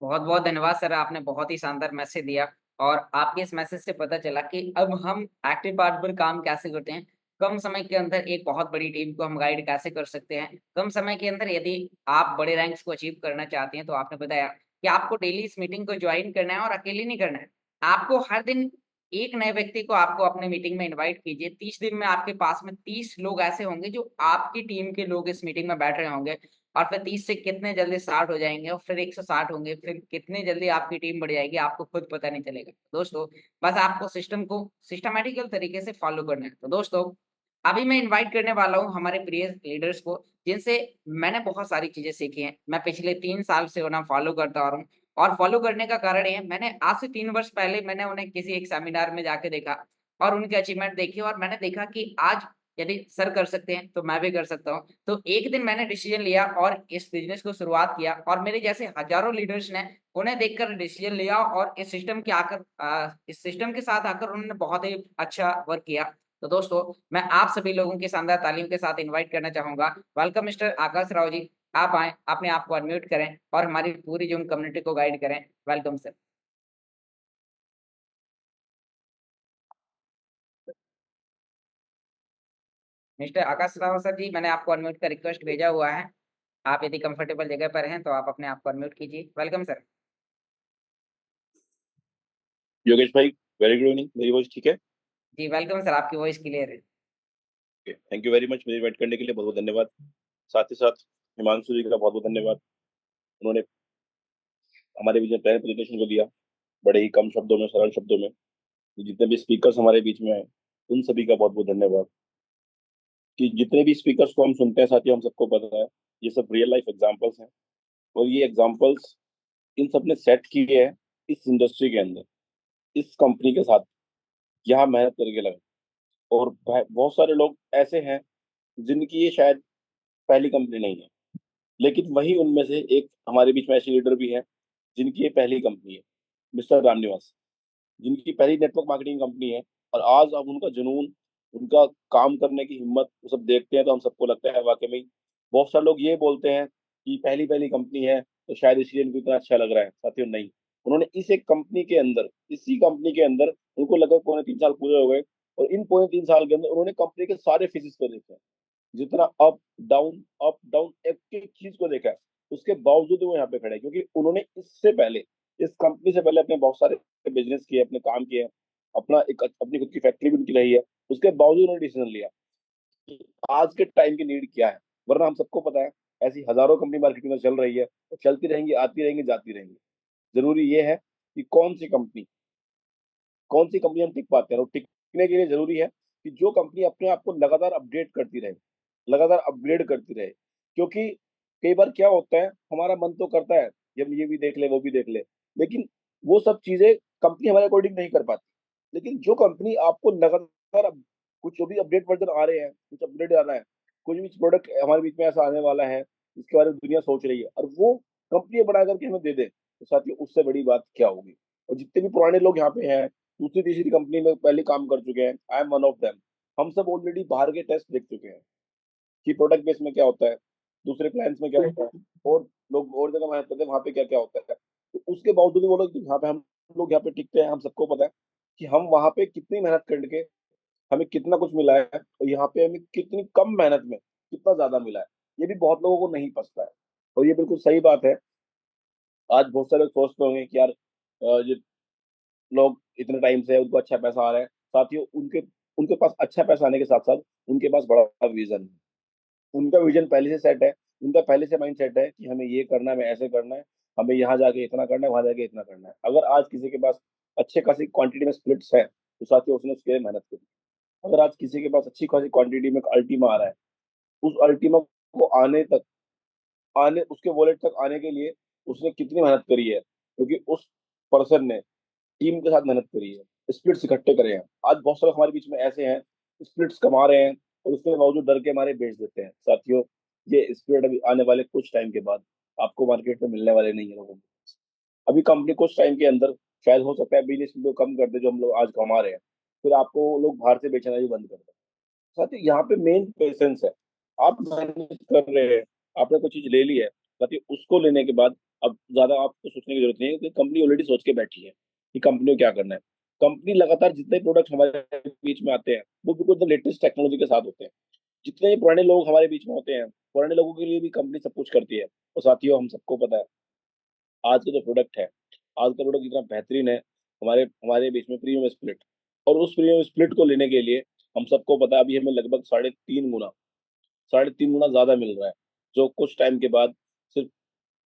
बहुत बहुत धन्यवाद सर, आपने बहुत ही शानदार मैसेज दिया और आपके इस मैसेज से पता चला कि अब हम एक्टिव पार्ट पर काम कैसे करते हैं, कम समय के अंदर एक बहुत बड़ी टीम को हम गाइड कैसे कर सकते हैं, कम समय के अंदर यदि आप बड़े रैंक्स को अचीव करना चाहते हैं तो आपने बताया कि आपको डेली इस मीटिंग को ज्वाइन करना है और अकेले नहीं करना है। आपको हर दिन एक नए व्यक्ति को आपको अपने मीटिंग में इन्वाइट कीजिए। 30 दिन में आपके पास में 30 लोग ऐसे होंगे जो आपकी टीम के लोग इस मीटिंग में बैठ रहे होंगे, और फिर 30 से कितने जल्दी 60 हो जाएँगे और फिर 160 होंगे, फिर कितनी जल्दी आपकी टीम बढ़ जाएगी, आपको खुद पता नहीं चलेगा। दोस्तों, बस आपको सिस्टम को सिस्टमैटिकल तरीके से फॉलो करना है। तो दोस्तों, अभी मैं इनवाइट करने वाला हूँ हमारे प्रिय लीडर्स को, जिनसे मैंने बहुत सारी चीज़ें सीखी हैं। मैं पिछले 3 साल से उन्हें फॉलो करता आ रहा हूँ, और फॉलो करने का कारण ये है, मैंने आज से 3 वर्ष पहले मैंने उन्हें किसी एक सेमिनार में जाके देखा और उनके अचीवमेंट देखे, और मैंने देखा कि आज यदि सर कर सकते हैं, तो मैं भी कर सकता हूँ। तो एक दिन मैंने डिसीजन लिया और इस बिज़नेस को शुरुआत किया, और मेरे जैसे हज़ारों लीडर्स ने उन्हें देखकर डिसीजन लिया और इस सिस्टम के साथ आकर उन्होंने बहुत ही अच्छा वर्क किया। तो दोस्तों, मैं आप सभी लोगों की शानदार तालियों के साथ इनवाइट करना चाहूँगा। वेलकम मिस्टर आकाश राव जी, आप आएँ, अपने आप को अनम्यूट करें और हमारी पूरी जूम कम्युनिटी को गाइड करें। Welcome sir. मिस्टर आकाश राव सर जी, मैंने आपको अनम्यूट का रिक्वेस्ट भेजा हुआ है। आप यदि कंफर्टेबल जगह पर हैं, तो आप अपने आप को अनम्यूट कीजिए। Welcome sir. योगेश भाई, वेरी गुड इवनिंग। मेरी वॉइस ठीक है? जी, वेलकम सर, आपकी वॉइस क्लियर है। थैंक यू वेरी मच मुझे इन्वाइट करने के लिए, बहुत बहुत धन्यवाद। साथ ही साथ हिमांशु जी का बहुत बहुत धन्यवाद, उन्होंने हमारे बीच में प्लान प्रेजेंटेशन को दिया बड़े ही कम शब्दों में, सरल शब्दों में। जितने भी स्पीकर्स हमारे बीच में आए उन सभी का बहुत बहुत धन्यवाद। कि जितने भी स्पीकर्स को हम सुनते हैं साथियों, हम सबको पता है ये सब रियल लाइफ एग्जांपल्स हैं, और ये एग्जांपल्स इन सब ने सेट किए हैं इस इंडस्ट्री के अंदर, इस कंपनी के साथ यहाँ मेहनत करके लगे। और बहुत सारे लोग ऐसे हैं जिनकी ये शायद पहली कंपनी नहीं है, लेकिन वही उनमें से एक हमारे बीच में ऐसे लीडर भी हैं जिनकी ये पहली कंपनी है, मिस्टर रामनिवास, जिनकी पहली नेटवर्क मार्केटिंग कंपनी है। और आज अब उनका जुनून, उनका काम करने की हिम्मत, वो सब देखते हैं तो हम सबको लगता है वाकई में। बहुत सारे लोग ये बोलते हैं कि पहली पहली कंपनी है तो शायद इसलिए इनको इतना अच्छा लग रहा है, साथियों नहीं। उन्होंने इस एक कंपनी के अंदर, इसी कंपनी के अंदर उनको लगभग 3.5 साल पूरे हो गए, और इन 3.5 साल के अंदर उन्होंने कंपनी के सारे फेजेस को देखा है, जितना अप डाउन एक एक चीज को देखा है। उसके बावजूद वो यहाँ पे खड़े हैं क्योंकि उन्होंने इससे पहले, इस कंपनी से पहले अपने बहुत सारे बिजनेस किए, अपने काम किए, अपना एक अपनी खुद की फैक्ट्री भी उनकी रही है। उसके बावजूद उन्होंने डिसीजन लिया कि आज के टाइम की नीड क्या है। वरना हम सबको पता है ऐसी हजारों कंपनी मार्केट में चल रही है, और चलती रहेंगी, आती रहेंगी, जाती रहेंगी। जरूरी ये है कि कौन सी कंपनी हम टिक पाते हैं, और टिकने के लिए जरूरी है कि जो कंपनी अपने आप को लगातार अपडेट करती रहे, लगातार अपग्रेड करती रहे। क्योंकि कई बार क्या होता है, हमारा मन तो करता है कि हम ये भी देख ले, वो भी देख ले, लेकिन वो सब चीजें कंपनी हमारे अकॉर्डिंग नहीं कर पाती। लेकिन जो कंपनी आपको लगातार कुछ जो भी अपडेट वर्जन आ रहे हैं, कुछ अपडेट आ रहा है, कुछ भी प्रोडक्ट हमारे बीच में ऐसा आने वाला है जिसके बारे में दुनिया सोच रही है, और वो कंपनी बना करके हमें दे दे, तो साथियों उससे बड़ी बात क्या होगी। और जितने भी पुराने लोग यहाँ पे हैं, दूसरी तीसरी कंपनी में पहले काम कर चुके हैं, I am one of them. हम सब ऑलरेडी बाहर के टेस्ट देख चुके हैं कि प्रोडक्ट बेस में क्या होता है, दूसरे क्लाइंट्स में क्या होता है, और लोग और जगह मेहनत करते हैं वहां पे क्या क्या होता है। तो उसके बावजूद वो लोग यहाँ पे, हम लोग यहाँ पे टिकते हैं। हम सबको पता है कि हम वहां पे कितनी मेहनत करके हमें कितना कुछ मिला है, और यहाँ पे हमें कितनी कम मेहनत में कितना ज्यादा मिला है। ये भी बहुत लोगों को नहीं पता है, और ये बिल्कुल सही बात है। आज बहुत सारे लोग सोचते होंगे कि यार ये लोग इतने टाइम से उनको अच्छा पैसा आ रहा है। साथियों उनके उनके पास अच्छा पैसा आने के साथ साथ उनके पास बड़ा विजन है। उनका विजन पहले से सेट है, उनका पहले से माइंड सेट है कि हमें ये करना है, हमें ऐसे करना है, हमें यहाँ जाके इतना करना है, वहां जाके इतना करना है। अगर आज किसी के पास अच्छे खासी क्वांटिटी में स्प्लिट्स है तो साथियों उसने उसके लिए मेहनत करी। अगर आज किसी के पास अच्छी खासी क्वांटिटी में अल्टीमा आ रहा है, उस अल्टीमा को आने उसके वॉलेट तक आने के लिए उसने कितनी मेहनत करी है, क्योंकि उस पर्सन ने टीम के साथ मेहनत करी है, स्प्लिट्स इकट्ठे करे हैं। आज बहुत सारे हमारे बीच में ऐसे हैं, स्प्लिट्स कमा रहे हैं और उसके बावजूद डर के मारे बेच देते हैं। साथियों ये स्प्लिट अभी आने वाले कुछ टाइम के बाद आपको मार्केट में मिलने वाले नहीं है लोगों को। अभी कंपनी कुछ टाइम के अंदर शायद हो सकता है बिजनेस को कम कर दे जो हम लोग आज कमा रहे हैं, फिर आपको लोग बाहर से बेचना भी बंद कर दें। साथियों यहाँ पे मेन पेशेंस है। आप मेहनत कर रहे हैं, आपने कोई चीज ले ली है, साथियों उसको लेने के बाद अब ज्यादा आपको सोचने की जरूरत नहीं है, क्योंकि कंपनी ऑलरेडी सोच के बैठी है कि कंपनी को क्या करना है। कंपनी लगातार जितने प्रोडक्ट हमारे बीच में आते हैं वो बिल्कुल एकदम लेटेस्ट टेक्नोलॉजी के साथ होते हैं। जितने भी पुराने लोग हमारे बीच में होते हैं, पुराने लोगों के लिए भी कंपनी सब कुछ करती है। और साथियों हम सबको पता है आज का जो प्रोडक्ट है, आज का प्रोडक्ट इतना बेहतरीन है। हमारे हमारे बीच में प्रीमियम स्प्लिट, और उस प्रीमियम स्प्लिट को लेने के लिए हम सबको पता है अभी हमें लगभग 3.5 गुना ज्यादा मिल रहा है, जो कुछ टाइम के बाद सिर्फ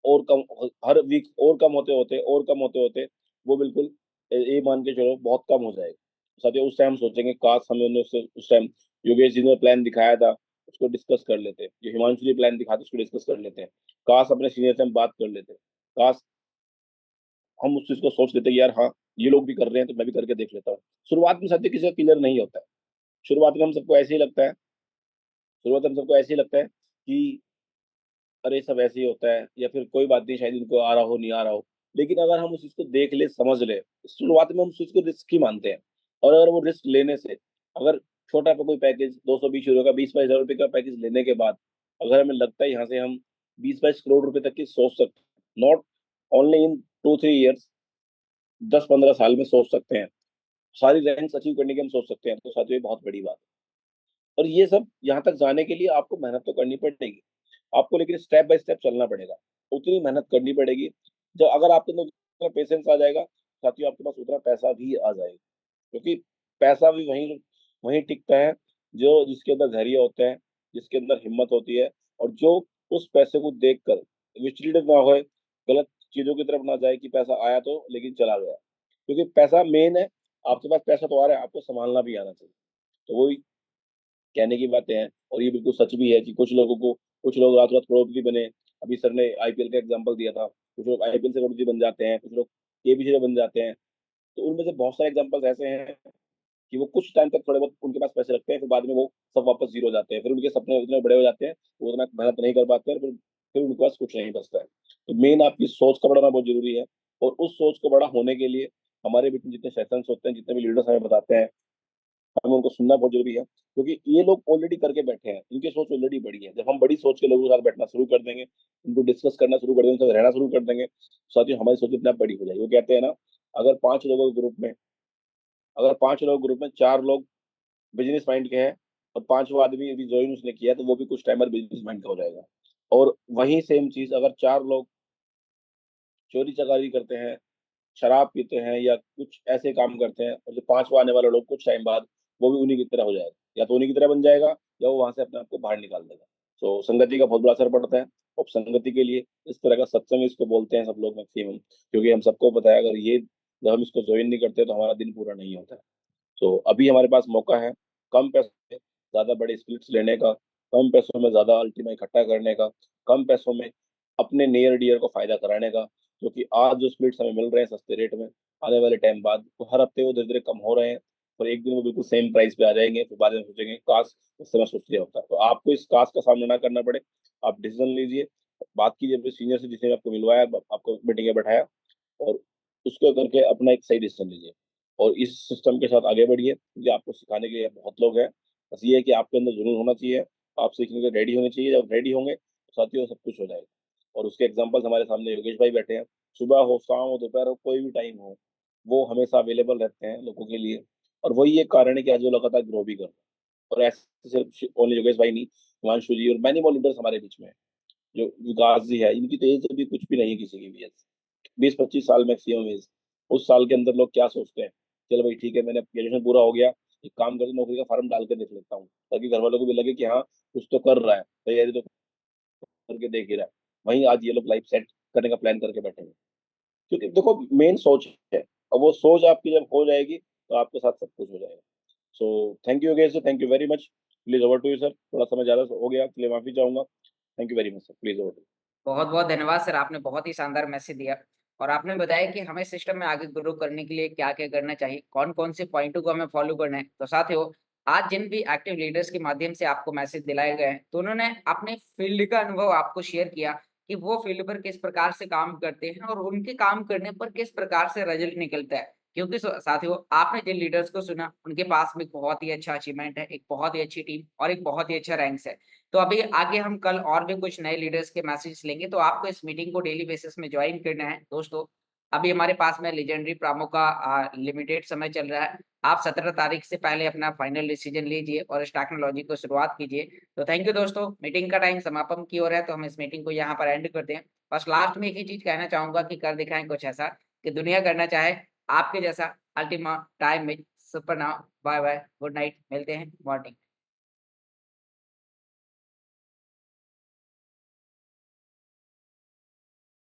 और कम, हर वीक और कम होते होते और कम होते होते वो बिल्कुल ये मान के चलो बहुत कम हो जाएगा। साथियों उस टाइम सोचेंगे काश हमें उन्हें उस टाइम योगेश जी ने प्लान दिखाया था उसको डिस्कस कर लेते, जो हिमांशु जी प्लान दिखाते उसको डिस्कस कर लेते हैं। काश अपने सीनियर से हम बात कर लेते, काश हम उस चीज को सोच लेते कि यार हाँ ये लोग भी कर रहे हैं तो मैं भी करके देख लेता हूँ। शुरुआत में साथियों किसी का क्लियर नहीं होता है। शुरुआत में हम सबको ऐसे ही लगता है, शुरुआत में हम सबको ऐसे ही लगता है कि अरे सब ऐसे ही होता है, या फिर कोई बात नहीं शायद इनको आ रहा हो, नहीं आ रहा हो। लेकिन अगर हम उस चीज को देख ले, समझ ले, शुरुआत में हम उस चीज को रिस्क ही मानते हैं। और अगर वो रिस्क लेने से, अगर छोटा पे कोई पैकेज 220 यूरो का, 20-22 हजार रुपए का पैकेज लेने के बाद अगर हमें लगता है यहाँ से हम 20-22 करोड़ रुपए तक की सोच सकते हैं, नॉट ओनली इन 2-3 ईयर्स, 10-15 साल में सोच सकते हैं, सारी रैंक्स अचीव करने की हम सोच सकते हैं, तो साथियों ये बहुत बड़ी बात है। और ये सब यहाँ तक जाने के लिए आपको मेहनत तो करनी पड़ेगी आपको, लेकिन स्टेप बाय स्टेप चलना पड़ेगा। उतनी मेहनत करनी पड़ेगी, जब अगर आपके अंदर उतना पेशेंस आ जाएगा, साथियों आपके पास उतना पैसा भी आ जाएगा। क्योंकि पैसा भी वहीं वहीं टिकता है जो जिसके अंदर धैर्य होता है, जिसके अंदर हिम्मत होती है, और जो उस पैसे को देखकर विचलित ना होए, गलत चीजों की तरफ ना जाए कि पैसा आया तो लेकिन चला गया। क्योंकि पैसा मेन है, आपके पास पैसा तो आ रहा है, आपको संभालना भी आना चाहिए। तो वही कहने की बातें हैं, और ये बिल्कुल सच भी है कि कुछ लोग रात रात करोड़पति बने। अभी सर ने आईपीएल का एग्जांपल दिया था, कुछ लोग आईपीएल से करोड़पति बन जाते हैं, कुछ लोग केबीसी से बन जाते हैं। तो उनमें से बहुत सारे एग्जांपल्स ऐसे हैं कि वो कुछ टाइम तक थोड़े बहुत उनके पास पैसे रखते हैं, फिर बाद में वो सब वापस जीरो हो जाते हैं, फिर उनके सपने उतने बड़े हो जाते हैं, वो उतना मेहनत नहीं कर पाते हैं, फिर उनके पास कुछ नहीं बचता है। तो मेन आपकी सोच का बढ़ाना बहुत जरूरी है, और उस सोच को बड़ा होने के लिए हमारे बीच में जितने सेशंस होते हैं, जितने भी लीडर्स हमें बताते हैं, हमें उनको सुनना बहुत जरूरी है। क्योंकि ये लोग ऑलरेडी करके बैठे हैं, इनकी सोच ऑलरेडी बड़ी है। जब हम बड़ी सोच के लोगों के साथ बैठना शुरू कर देंगे, उनको डिस्कस करना शुरू कर देंगे, उनके साथ रहना शुरू कर देंगे, साथियों हमारी सोच अपने आप बड़ी हो जाएगी। वो कहते हैं ना, अगर पांच लोगों के ग्रुप में अगर पांच लोगों के ग्रुप में चार लोग बिजनेस माइंड के हैं, और पांचवा आदमी अभी ज्वाइन उसने किया, तो वो भी कुछ टाइमर बिजनेस माइंड का हो जाएगा। और वही सेम चीज अगर चार लोग चोरी चकारी करते हैं, शराब पीते हैं, या कुछ ऐसे काम करते हैं, और जो पांचवा आने वाला लोग कुछ टाइम बाद वो भी उन्हीं की तरह हो जाएगा, या तो उन्हीं की तरह बन जाएगा, या वो वहां से अपने आप को बाहर निकाल देगा। तो संगति का बहुत बड़ा असर पड़ता है। और संगति के लिए इस तरह का सत्संग इसको बोलते हैं सब लोग मैक्सिमम, क्योंकि हम सबको पता है अगर ये जब हम इसको ज्वाइन नहीं करते तो हमारा दिन पूरा नहीं होता है। तो अभी हमारे पास मौका है कम पैसों में ज्यादा बड़े स्प्लिट्स लेने का, कम पैसों में ज्यादा अल्टीमा इकट्ठा करने का, कम पैसों में अपने नियर डियर को फायदा कराने का। क्योंकि आज जो स्प्लिट्स हमें मिल रहे हैं सस्ते रेट में, आने वाले टाइम बाद तो हर हफ्ते वो धीरे धीरे कम हो रहे हैं, और एक दिन वो बिल्कुल सेम प्राइस पे आ जाएंगे, फिर बाद में सोचेंगे काश उस समय सोच लिया होता। तो आपको इस काश का सामना ना करना पड़े, आप डिसीजन लीजिए, बात कीजिए अपने सीनियर से जिसने आपको मिलवाया, आपको मीटिंग में बैठाया, और उसको करके अपना एक सही डिसीजन लीजिए, और इस सिस्टम के साथ आगे बढ़िए, क्योंकि आपको सिखाने के लिए बहुत लोग हैं। बस ये है कि आपके अंदर जुनून होना चाहिए, आप सीखने के रेडी होने चाहिए। जब रेडी होंगे तो साथियों सब कुछ हो जाएगा। और उसके एग्जाम्पल्स हमारे सामने योगेश भाई बैठे हैं, सुबह हो, शाम हो, दोपहर हो, कोई भी टाइम हो, वो हमेशा अवेलेबल रहते हैं लोगों के लिए। और वही एक कारण है कि आज वो लगातार ग्रो भी कर रहे हैं। और ऐसे सिर्फ ओनली योगेश भाई नहीं, हिमांशु जी और मैनी मोर लीडर्स हमारे बीच में हैं। जो विकास जी है, इनकी तो एज अभी कुछ भी नहीं है किसी की भी एज, 20-25 साल मैक्सिमम एज। उस साल के अंदर लोग क्या सोचते हैं, चलो भाई ठीक है, मैंने ग्रेजुएशन पूरा हो गया, एक काम करके नौकरी का फार्म डाल के देख लेता हूँ, ताकि घर वालों को भी लगे कि हाँ कुछ तो कर रहा है, तैयारी तो करके देख ही रहा है। वहीं आज ये लोग लाइफ सेट करने का प्लान करके बैठे हैं। क्योंकि देखो मेन सोच है, और वो सोच आपकी जब हो जाएगी तो आपके साथ सब कुछ हो जाएगा। So thank you again sir, thank you very much. Please over to you sir, थोड़ा समय ज्यादा हो गया इसलिए माफी चाहूंगा। Thank you very much sir, please over to. बहुत-बहुत धन्यवाद सर, आपने बहुत ही शानदार मैसेज दिया और आपने बताया कि हमें सिस्टम में आगे ग्रो करने के लिए क्या-क्या करना चाहिए, कौन-कौन से पॉइंटों को हमें फॉलो करना है। तो साथियों, आज जिन भी एक्टिव लीडर्स के माध्यम से आपको मैसेज दिलाए गए हैं, तो उन्होंने अपने फील्ड का अनुभव आपको शेयर किया कि वो फील्ड पर किस प्रकार से काम करते हैं और उनके काम करने पर किस प्रकार से रिजल्ट निकलता है। क्योंकि साथियों, आपने जिन लीडर्स को सुना, उनके पास में एक बहुत ही अच्छा अचीवमेंट है, एक बहुत ही अच्छी टीम और एक बहुत ही अच्छा रैंक्स है। तो अभी आगे हम कल और भी कुछ नए लीडर्स के मैसेज लेंगे, तो आपको इस मीटिंग को डेली बेसिस में जॉइन करना है। दोस्तों, अभी हमारे पास में लीजेंडरी प्रामो का लिमिटेड समय चल रहा है। आप 17 तारीख से पहले अपना फाइनल डिसीजन लीजिए और इस टेक्नोलॉजी को शुरुआत कीजिए। तो थैंक यू दोस्तों, मीटिंग का टाइम समापन की ओर है, तो हम इस मीटिंग को यहाँ पर एंड करते हैं। बस लास्ट में एक ही चीज़ कहना चाहूँगा कि कर दिखाएँ कुछ ऐसा कि दुनिया करना चाहे आपके जैसा। अल्टीमा टाइम में super now, bye-bye, good night, मिलते हैं मॉर्निंग।